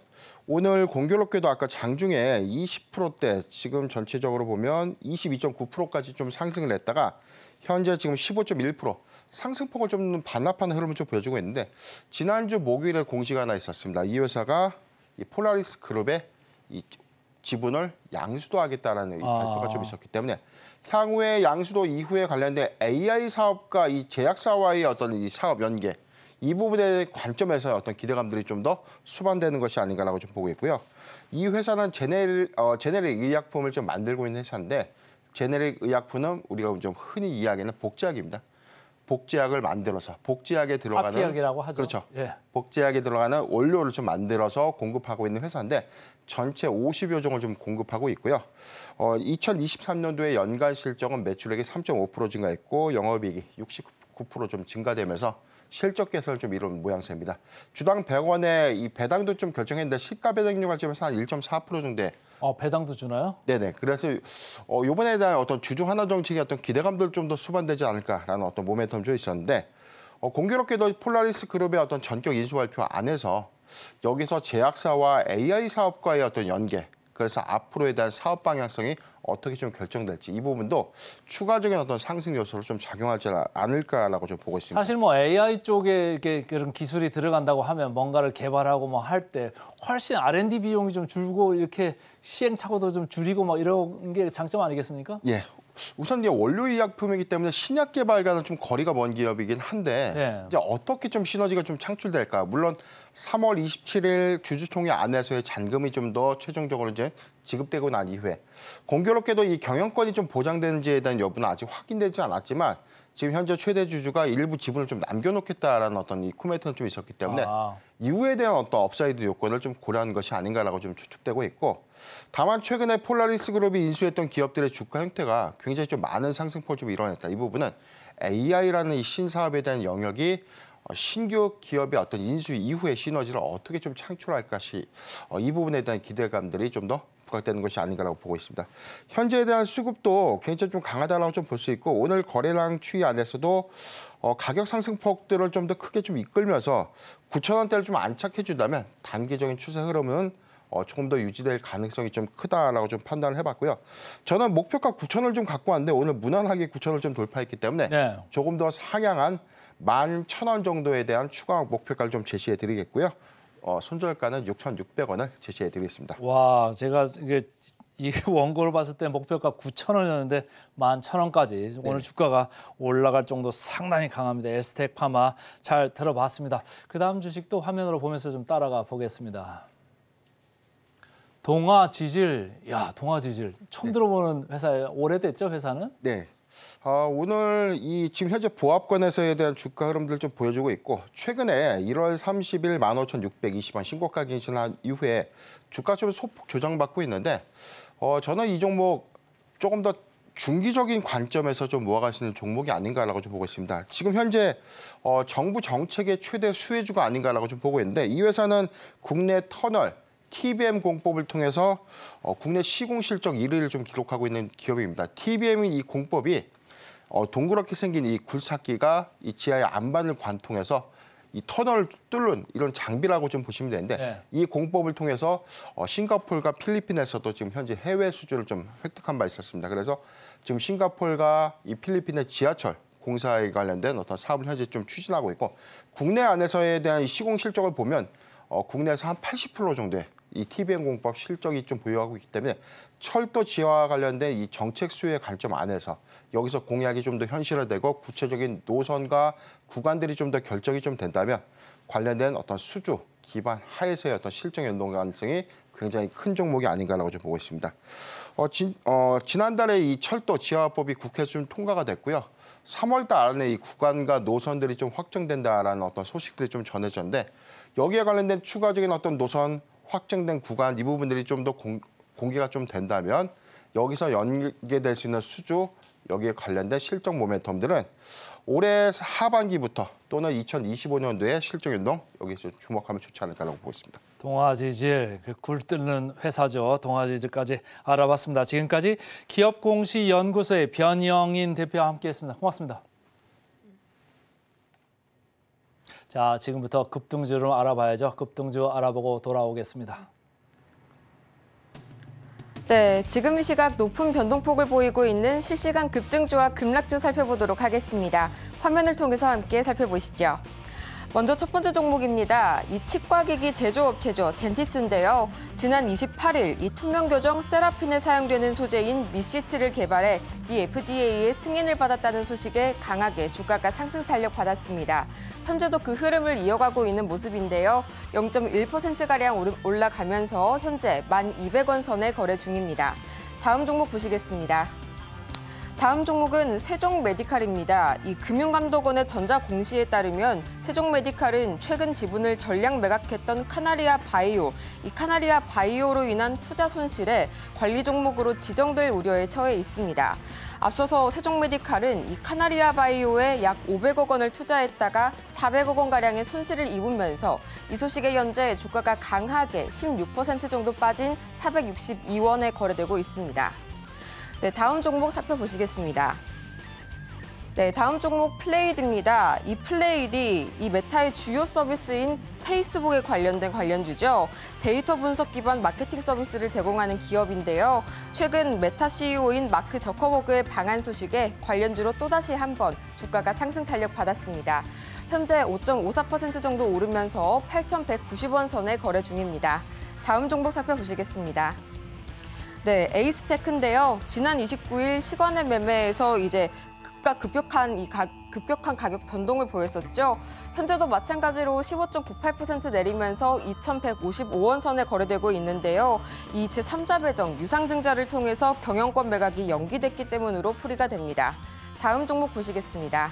Speaker 5: 오늘 공교롭게도 아까 장중에 20%대 지금 전체적으로 보면 22.9%까지 좀 상승을 했다가 현재 지금 15.1% 상승폭을 좀 반납하는 흐름을 좀 보여주고 있는데 지난주 목요일에 공시가 하나 있었습니다. 이 회사가 이 폴라리스 그룹의 이 지분을 양수도하겠다라는 발표가 좀 있었기 때문에 향후에 양수도 이후에 관련된 AI 사업과 이 제약사와의 어떤 이 사업 연계 이 부분의 관점에서 어떤 기대감들이 좀 더 수반되는 것이 아닌가라고 좀 보고 있고요. 이 회사는 제네릭 의약품을 좀 만들고 있는 회사인데 제네릭 의약품은 우리가 좀 흔히 이야기하는 복제약입니다. 복제약을 만들어서 복제약에 들어가는
Speaker 3: 파피약이라고 하죠.
Speaker 5: 그렇죠.
Speaker 3: 예.
Speaker 5: 복제약에 들어가는 원료를 좀 만들어서 공급하고 있는 회사인데 전체 50여 종을 좀 공급하고 있고요. 2023년도에 연간 실적은 매출액이 3.5% 증가했고 영업이익이 69% 좀 증가되면서 실적 개선을 좀 이룬 모양새입니다. 주당 100원에 이 배당도 좀 결정했는데 시가 배당률 관점에서 한 1.4% 정도의
Speaker 3: 배당도 주나요?
Speaker 5: 네네. 그래서 이번에 대한 어떤 주주 환원 정책의 어떤 기대감들 좀 더 수반되지 않을까라는 어떤 모멘텀 좀 있었는데 공교롭게도 폴라리스 그룹의 어떤 전격 인수 발표 안에서 여기서 제약사와 AI 사업과의 어떤 연계 그래서 앞으로에 대한 사업 방향성이 어떻게 좀 결정될지 이 부분도 추가적인 어떤 상승 요소로 좀 작용하지 않을까라고 좀 보고 있습니다.
Speaker 3: 사실 뭐 AI 쪽에 이렇게 그런 기술이 들어간다고 하면 뭔가를 개발하고 뭐 할 때 훨씬 R&D 비용이 좀 줄고 이렇게 시행착오도 좀 줄이고 뭐 이런 게 장점 아니겠습니까?
Speaker 5: 예. 우선 이제 원료 의약품이기 때문에 신약 개발과는 좀 거리가 먼 기업이긴 한데
Speaker 3: 네.
Speaker 5: 이제 어떻게 좀 시너지가 좀 창출될까? 물론 3월 27일 주주총회 안에서의 잔금이 좀 더 최종적으로 이제 지급되고 난 이후에 공교롭게도 이 경영권이 좀 보장되는지에 대한 여부는 아직 확인되지 않았지만 지금 현재 최대 주주가 일부 지분을 좀 남겨놓겠다라는 어떤 이 코멘트는 좀 있었기 때문에 이후에 대한 어떤 업사이드 요건을 좀 고려한 것이 아닌가라고 좀 추측되고 있고, 다만 최근에 폴라리스 그룹이 인수했던 기업들의 주가 형태가 굉장히 좀 많은 상승폭을 좀 이뤄냈다. 이 부분은 AI라는 이 신사업에 대한 영역이 신규 기업의 어떤 인수 이후의 시너지를 어떻게 좀 창출할 것이 이 부분에 대한 기대감들이 좀 더 부각되는 것이 아닌가라고 보고 있습니다. 현재에 대한 수급도 굉장히 좀 강하다라고 좀 볼 수 있고, 오늘 거래량 추이 안에서도 가격 상승폭들을 좀 더 크게 좀 이끌면서 9,000원대를 좀 안착해 준다면 단기적인 추세 흐름은 조금 더 유지될 가능성이 좀 크다라고 좀 판단을 해봤고요. 저는 목표가 9,000을 좀 갖고 왔는데 오늘 무난하게 9,000을 좀 돌파했기 때문에
Speaker 3: 네.
Speaker 5: 조금 더 상향한 11,000원 정도에 대한 추가 목표가를 좀 제시해 드리겠고요. 손절가는 6,600원을 제시해 드리겠습니다.
Speaker 3: 와, 제가 이 원고를 봤을 때 목표가 9,000원이었는데 11,000원까지 오늘 주가가 올라갈 정도 상당히 강합니다. 에스텍 파마 잘 들어봤습니다. 그다음 주식도 화면으로 보면서 좀 따라가 보겠습니다. 동아지질, 동아지질 처음 들어보는 회사예요. 오래됐죠, 회사는?
Speaker 5: 네. 오늘 지금 현재 보합권에서에 대한 주가 흐름들 좀 보여주고 있고, 최근에 1월 30일 15,620원 신고가 갱신한 이후에 주가 좀 소폭 조정받고 있는데, 저는 이 종목 조금 더 중기적인 관점에서 좀 모아갈 수 있는 종목이 아닌가라고 좀 보고 있습니다. 지금 현재 정부 정책의 최대 수혜주가 아닌가라고 좀 보고 있는데, 이 회사는 국내 터널 TBM 공법을 통해서 국내 시공 실적 1위를 좀 기록하고 있는 기업입니다. TBM인 이 공법이 동그랗게 생긴 이 굴삭기가 이 지하의 안반을 관통해서 이 터널을 뚫는 이런 장비라고 좀 보시면 되는데,
Speaker 3: 네.
Speaker 5: 이 공법을 통해서 싱가포르가 필리핀에서도 지금 현재 해외 수주를 좀 획득한 바 있었습니다. 그래서 지금 싱가포르가 이 필리핀의 지하철 공사에 관련된 어떤 사업을 현재 좀 추진하고 있고, 국내 안에서에 대한 이 시공 실적을 보면 국내에서 한 80% 정도의 이 TBM 공법 실적이 좀 보유하고 있기 때문에 철도 지하와 관련된 이 정책 수요의 관점 안에서 여기서 공약이 좀 더 현실화되고 구체적인 노선과 구간들이 좀 더 결정이 좀 된다면 관련된 어떤 수주 기반 하에서의 어떤 실적 연동 가능성이 굉장히 큰 종목이 아닌가라고 좀 보고 있습니다. 지난달에 이 철도 지하화법이 국회에서 좀 통과가 됐고요. 3월 달 안에 이 구간과 노선들이 좀 확정된다라는 어떤 소식들이 좀 전해졌는데, 여기에 관련된 추가적인 어떤 노선 확정된 구간 이 부분들이 좀 더 공개가 좀 된다면 여기서 연계될 수 있는 수주, 여기에 관련된 실적 모멘텀들은 올해 하반기부터 또는 2025년도에 실적 연동 여기서 주목하면 좋지 않을까라고 보고 있습니다.
Speaker 3: 동아지질, 굴 뚫는 회사죠. 동아지질까지 알아봤습니다. 지금까지 기업공시연구소의 변영인 대표와 함께했습니다. 고맙습니다. 자, 지금부터 급등주를 알아봐야죠. 급등주 알아보고 돌아오겠습니다.
Speaker 1: 네, 지금 이 시각 높은 변동폭을 보이고 있는 실시간 급등주와 급락주 살펴보도록 하겠습니다. 화면을 통해서 함께 살펴보시죠. 먼저 첫 번째 종목입니다. 이 치과기기 제조업체죠. 덴티스인데요. 지난 28일 이 투명 교정 세라핀에 사용되는 소재인 미시트를 개발해 미 FDA의 승인을 받았다는 소식에 강하게 주가가 상승 탄력 받았습니다. 현재도 그 흐름을 이어가고 있는 모습인데요. 0.1%가량 올라가면서 현재 1,200원 선에 거래 중입니다. 다음 종목 보시겠습니다. 다음 종목은 세종메디칼입니다. 이 금융감독원의 전자공시에 따르면 세종메디칼은 최근 지분을 전량 매각했던 카나리아 바이오, 이 카나리아 바이오로 인한 투자 손실에 관리 종목으로 지정될 우려에 처해 있습니다. 앞서서 세종메디칼은 이 카나리아 바이오에 약 500억 원을 투자했다가 400억 원가량의 손실을 입으면서 이 소식에 현재 주가가 강하게 16% 정도 빠진 462원에 거래되고 있습니다. 네, 다음 종목 살펴보시겠습니다. 네, 다음 종목 플레이드입니다. 이 플레이드, 이 메타의 주요 서비스인 페이스북에 관련된 관련주죠. 데이터 분석 기반 마케팅 서비스를 제공하는 기업인데요. 최근 메타 CEO인 마크 저커버그의 방한 소식에 관련주로 또다시 한번 주가가 상승 탄력 받았습니다. 현재 5.54% 정도 오르면서 8,190원 선에 거래 중입니다. 다음 종목 살펴보시겠습니다. 네, 에이스테크인데요. 지난 29일 시간의 매매에서 이제 급격한 가격 변동을 보였었죠. 현재도 마찬가지로 15.98% 내리면서 2,155원 선에 거래되고 있는데요. 이 제3자 배정 유상증자를 통해서 경영권 매각이 연기됐기 때문으로 풀이가 됩니다. 다음 종목 보시겠습니다.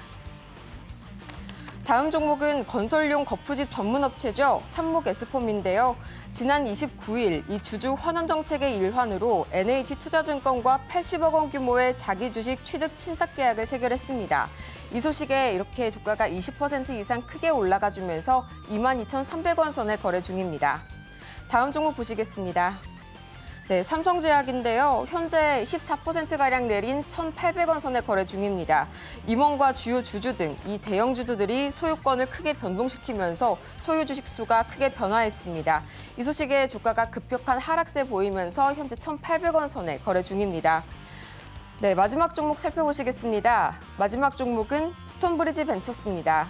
Speaker 1: 다음 종목은 건설용 거푸집 전문업체죠. 삼목에스폼인데요. 지난 29일 이 주주 환원 정책의 일환으로 NH투자증권과 80억 원 규모의 자기 주식 취득 신탁 계약을 체결했습니다. 이 소식에 이렇게 주가가 20% 이상 크게 올라가주면서 22,300원 선에 거래 중입니다. 다음 종목 보시겠습니다. 네, 삼성제약인데요. 현재 14%가량 내린 1,800원 선에 거래 중입니다. 임원과 주요 주주 등 이 대형 주주들이 소유권을 크게 변동시키면서 소유 주식 수가 크게 변화했습니다. 이 소식에 주가가 급격한 하락세 보이면서 현재 1,800원 선에 거래 중입니다. 네, 마지막 종목 살펴보시겠습니다. 마지막 종목은 스톤브리지 벤처스입니다.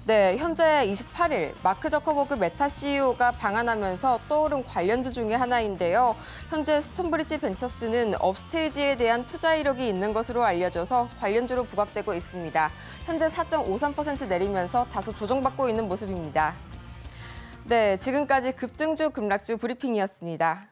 Speaker 1: 네, 현재 28일 마크 저커버그 메타 CEO가 방한하면서 떠오른 관련주 중에 하나인데요. 현재 스톤브리지 벤처스는 업스테이지에 대한 투자 이력이 있는 것으로 알려져서 관련주로 부각되고 있습니다. 현재 4.53% 내리면서 다소 조정받고 있는 모습입니다. 네, 지금까지 급등주 급락주 브리핑이었습니다.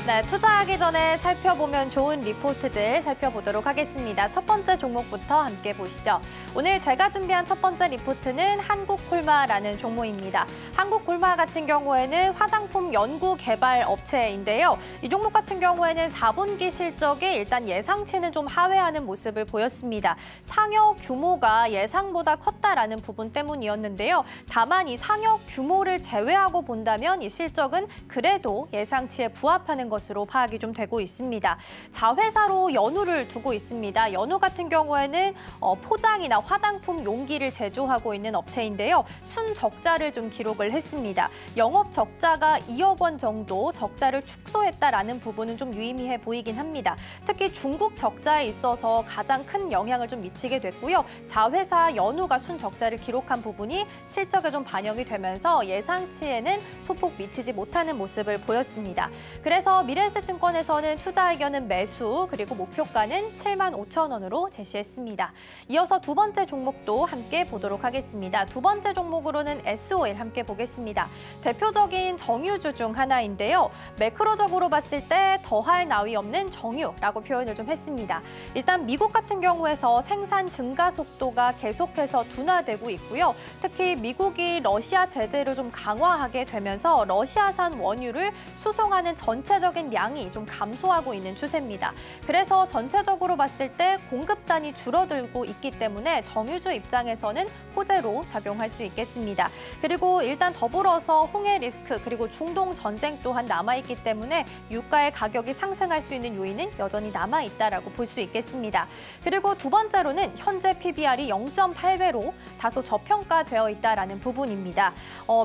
Speaker 2: 네, 투자하기 전에 살펴보면 좋은 리포트들 살펴보도록 하겠습니다. 첫 번째 종목부터 함께 보시죠. 오늘 제가 준비한 첫 번째 리포트는 한국콜마라는 종목입니다. 한국콜마 같은 경우에는 화장품 연구 개발 업체인데요. 이 종목 같은 경우에는 4분기 실적이 일단 예상치는 좀 하회하는 모습을 보였습니다. 상여 규모가 예상보다 컸다라는 부분 때문이었는데요. 다만 이 상여 규모를 제외하고 본다면 이 실적은 그래도 예상치에 부합하는 것으로 파악이 좀 되고 있습니다. 자회사로 연우를 두고 있습니다. 연우 같은 경우에는 포장이나 화장품 용기를 제조하고 있는 업체인데요. 순적자를 좀 기록을 했습니다. 영업 적자가 2억 원 정도 적자를 축소했다라는 부분은 좀 유의미해 보이긴 합니다. 특히 중국 적자에 있어서 가장 큰 영향을 좀 미치게 됐고요. 자회사 연우가 순적자를 기록한 부분이 실적에 좀 반영이 되면서 예상치에는 소폭 미치지 못하는 모습을 보였습니다. 그래서 미래에셋증권에서는 투자 의견은 매수, 그리고 목표가는 75,000원으로 제시했습니다. 이어서 두 번째 종목도 함께 보도록 하겠습니다. 두 번째 종목으로는 S-오일 함께 보겠습니다. 대표적인 정유주 중 하나인데요. 매크로적으로 봤을 때 더할 나위 없는 정유라고 표현을 좀 했습니다. 일단 미국 같은 경우에서 생산 증가 속도가 계속해서 둔화되고 있고요. 특히 미국이 러시아 제재를 좀 강화하게 되면서 러시아산 원유를 수송하는 전체적인 양이 좀 감소하고 있는 추세입니다. 그래서 전체적으로 봤을 때 공급단이 줄어들고 있기 때문에 정유주 입장에서는 호재로 작용할 수 있겠습니다. 그리고 일단 더불어서 홍해 리스크 그리고 중동 전쟁 또한 남아있기 때문에 유가의 가격이 상승할 수 있는 요인은 여전히 남아있다라고 볼 수 있겠습니다. 그리고 두 번째로는 현재 PBR이 0.8배로 다소 저평가되어 있다라는 부분입니다.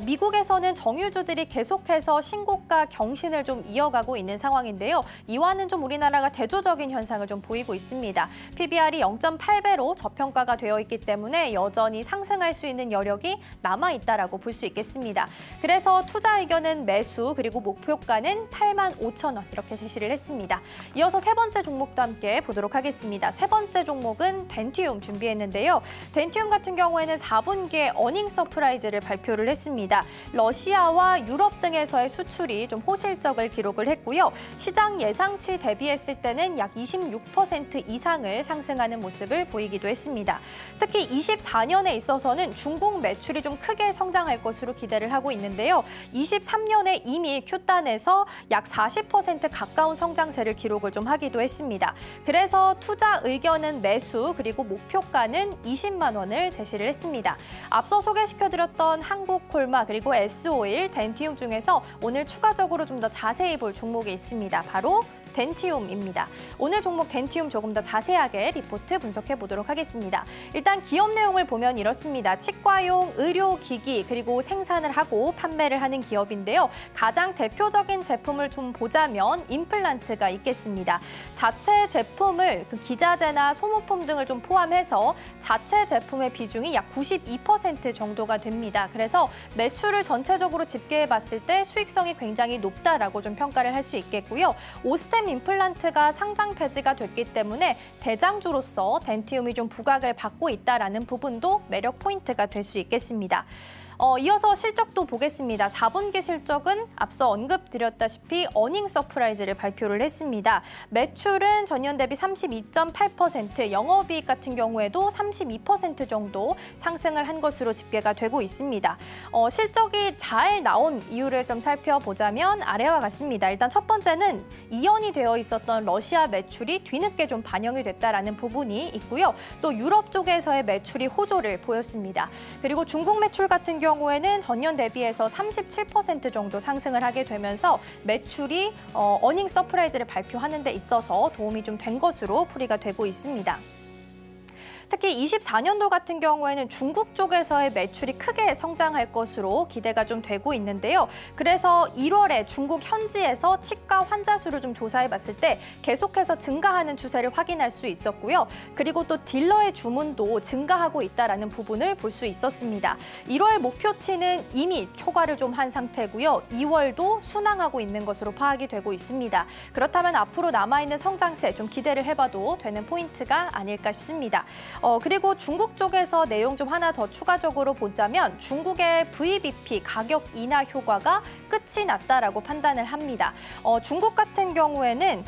Speaker 2: 미국에서는 정유주들이 계속해서 신고가 경신을 좀 이어가고 있는 상황인데요. 이와는 좀 우리나라가 대조적인 현상을 좀 보이고 있습니다. PBR이 0.8배로 저평가가 되어 있기 때문에 여전히 상승할 수 있는 여력이 남아있다라고 볼 수 있겠습니다. 그래서 투자 의견은 매수, 그리고 목표가는 85,000원 이렇게 제시를 했습니다. 이어서 세 번째 종목도 함께 보도록 하겠습니다. 세 번째 종목은 덴티움 준비했는데요. 덴티움 같은 경우에는 4분기에 어닝 서프라이즈를 발표를 했습니다. 러시아와 유럽 등에서의 수출이 좀 호실적을 기록을 했고요. 시장 예상치 대비했을 때는 약 26% 이상을 상승하는 모습을 보이기도 했습니다. 특히 24년에 있어서는 중국 매출이 좀 크게 성장할 것으로 기대를 하고 있는데요. 23년에 이미 Q단에서 약 40% 가까운 성장세를 기록을 좀 하기도 했습니다. 그래서 투자 의견은 매수, 그리고 목표가는 20만 원을 제시를 했습니다. 앞서 소개시켜드렸던 한국콜마 그리고 S-오일, 덴티움 중에서 오늘 추가적으로 좀 더 자세히 볼 종목 종목이 있습니다. 바로 덴티움입니다. 오늘 종목 덴티움 조금 더 자세하게 리포트 분석해 보도록 하겠습니다. 일단 기업 내용을 보면 이렇습니다. 치과용 의료기기 그리고 생산을 하고 판매를 하는 기업인데요. 가장 대표적인 제품을 좀 보자면 임플란트가 있겠습니다. 자체 제품을 기자재나 소모품 등을 좀 포함해서 자체 제품의 비중이 약 92% 정도가 됩니다. 그래서 매출을 전체적으로 집계해 봤을 때 수익성이 굉장히 높다라고 좀 평가를 할 수 있겠고요. 오스템 임플란트가 상장 폐지가 됐기 때문에 대장주로서 덴티움이 좀 부각을 받고 있다라는 부분도 매력 포인트가 될 수 있겠습니다. 이어서 실적도 보겠습니다. 4분기 실적은 앞서 언급드렸다시피 어닝 서프라이즈를 발표를 했습니다. 매출은 전년 대비 32.8%, 영업이익 같은 경우에도 32% 정도 상승을 한 것으로 집계가 되고 있습니다. 실적이 잘 나온 이유를 좀 살펴보자면 아래와 같습니다. 일단 첫 번째는 이연이 되어 있었던 러시아 매출이 뒤늦게 좀 반영이 됐다라는 부분이 있고요. 또 유럽 쪽에서의 매출이 호조를 보였습니다. 그리고 중국 매출 같은 경우에는 전년 대비해서 37% 정도 상승을 하게 되면서 매출이 어닝 서프라이즈를 발표하는 데 있어서 도움이 좀 된 것으로 풀이가 되고 있습니다. 특히 24년도 같은 경우에는 중국 쪽에서의 매출이 크게 성장할 것으로 기대가 좀 되고 있는데요. 그래서 1월에 중국 현지에서 치과 환자 수를 좀 조사해 봤을 때 계속해서 증가하는 추세를 확인할 수 있었고요. 그리고 또 딜러의 주문도 증가하고 있다는 부분을 볼 수 있었습니다. 1월 목표치는 이미 초과를 좀 한 상태고요. 2월도 순항하고 있는 것으로 파악이 되고 있습니다. 그렇다면 앞으로 남아있는 성장세 좀 기대를 해봐도 되는 포인트가 아닐까 싶습니다. 그리고 중국 쪽에서 내용 좀 하나 더 추가적으로 보자면 중국의 VBP 가격 인하 효과가 끝이 났다라고 판단을 합니다. 중국 같은 경우에는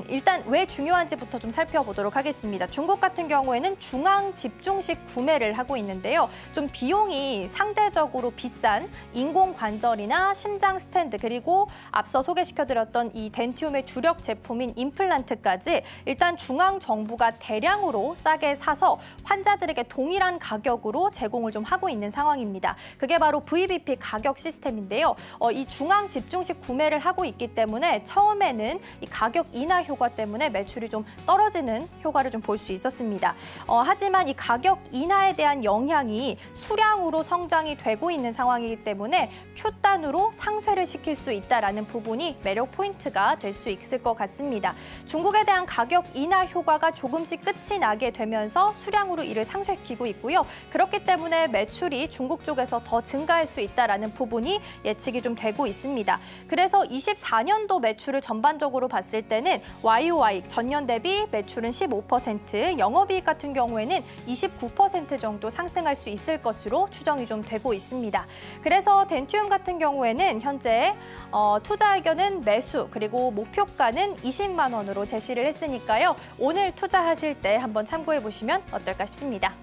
Speaker 2: 일단 왜 중요한지부터 좀 살펴보도록 하겠습니다. 중국 같은 경우에는 중앙 집중식 구매를 하고 있는데요. 좀 비용이 상대적으로 비싼 인공관절이나 심장 스탠드 그리고 앞서 소개시켜드렸던 이 덴티움의 주력 제품인 임플란트까지 일단 중앙 정부가 대량으로 싸게 사서 환자들에게 동일한 가격으로 제공을 좀 하고 있는 상황입니다. 그게 바로 VBP 가격 시스템인데요. 이 중앙 집중식 구매를 하고 있기 때문에 처음에는 이 가격 인하 효과 때문에 매출이 좀 떨어지는 효과를 좀 볼 수 있었습니다. 하지만 이 가격 인하에 대한 영향이 수량으로 성장이 되고 있는 상황이기 때문에 Q단으로 상쇄를 시킬 수 있다는 부분이 매력 포인트가 될 수 있을 것 같습니다. 중국에 대한 가격 인하 효과가 조금씩 끝이 나게 되면서 수량으로 이를 상쇄시키고 있고요. 그렇기 때문에 매출이 중국 쪽에서 더 증가할 수 있다는 부분이 예측이 좀 되고 있습니다. 그래서 24년도 매출을 전반적으로 봤을 때는 YOY 전년 대비 매출은 15%, 영업이익 같은 경우에는 29% 정도 상승할 수 있을 것으로 추정이 좀 되고 있습니다. 그래서 덴티움 같은 경우에는 현재 투자 의견은 매수 그리고 목표가는 20만 원으로 제시를 했으니까요. 오늘 투자하실 때 한번 참고해 보시면 어떨까 싶습니다.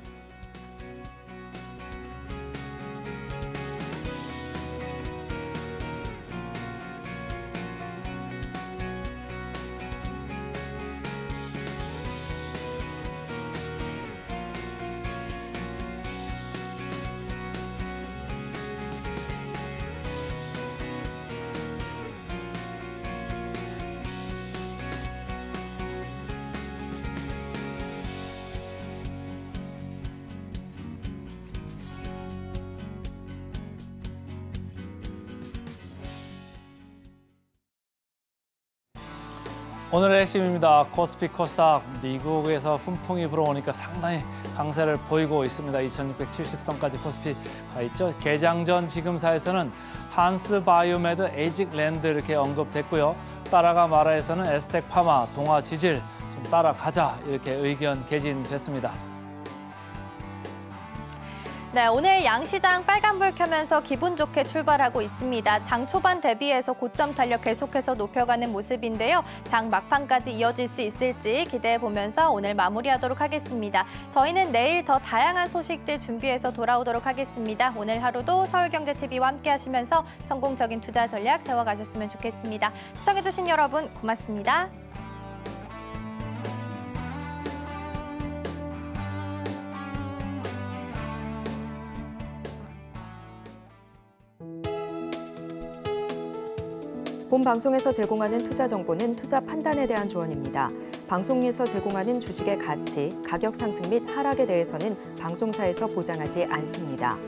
Speaker 3: 오늘의 핵심입니다. 코스피 코스닥 미국에서 훈풍이 불어오니까 상당히 강세를 보이고 있습니다. 2670선까지 코스피 가 있죠. 개장 전 지금사에서는 한스 바이오메드, 에이직랜드 이렇게 언급됐고요. 따라가 마라에서는 에스텍 파마, 동아 지질 좀 따라가자 이렇게 의견 개진됐습니다.
Speaker 2: 네, 오늘 양시장 빨간불 켜면서 기분 좋게 출발하고 있습니다. 장 초반 대비해서 고점 탄력 계속해서 높여가는 모습인데요. 장 막판까지 이어질 수 있을지 기대해보면서 오늘 마무리하도록 하겠습니다. 저희는 내일 더 다양한 소식들 준비해서 돌아오도록 하겠습니다. 오늘 하루도 서울경제TV와 함께 하시면서 성공적인 투자 전략 세워가셨으면 좋겠습니다. 시청해주신 여러분 고맙습니다.
Speaker 6: 본 방송에서 제공하는 투자 정보는 투자 판단에 대한 조언입니다. 방송에서 제공하는 주식의 가치, 가격 상승 및 하락에 대해서는 방송사에서 보장하지 않습니다.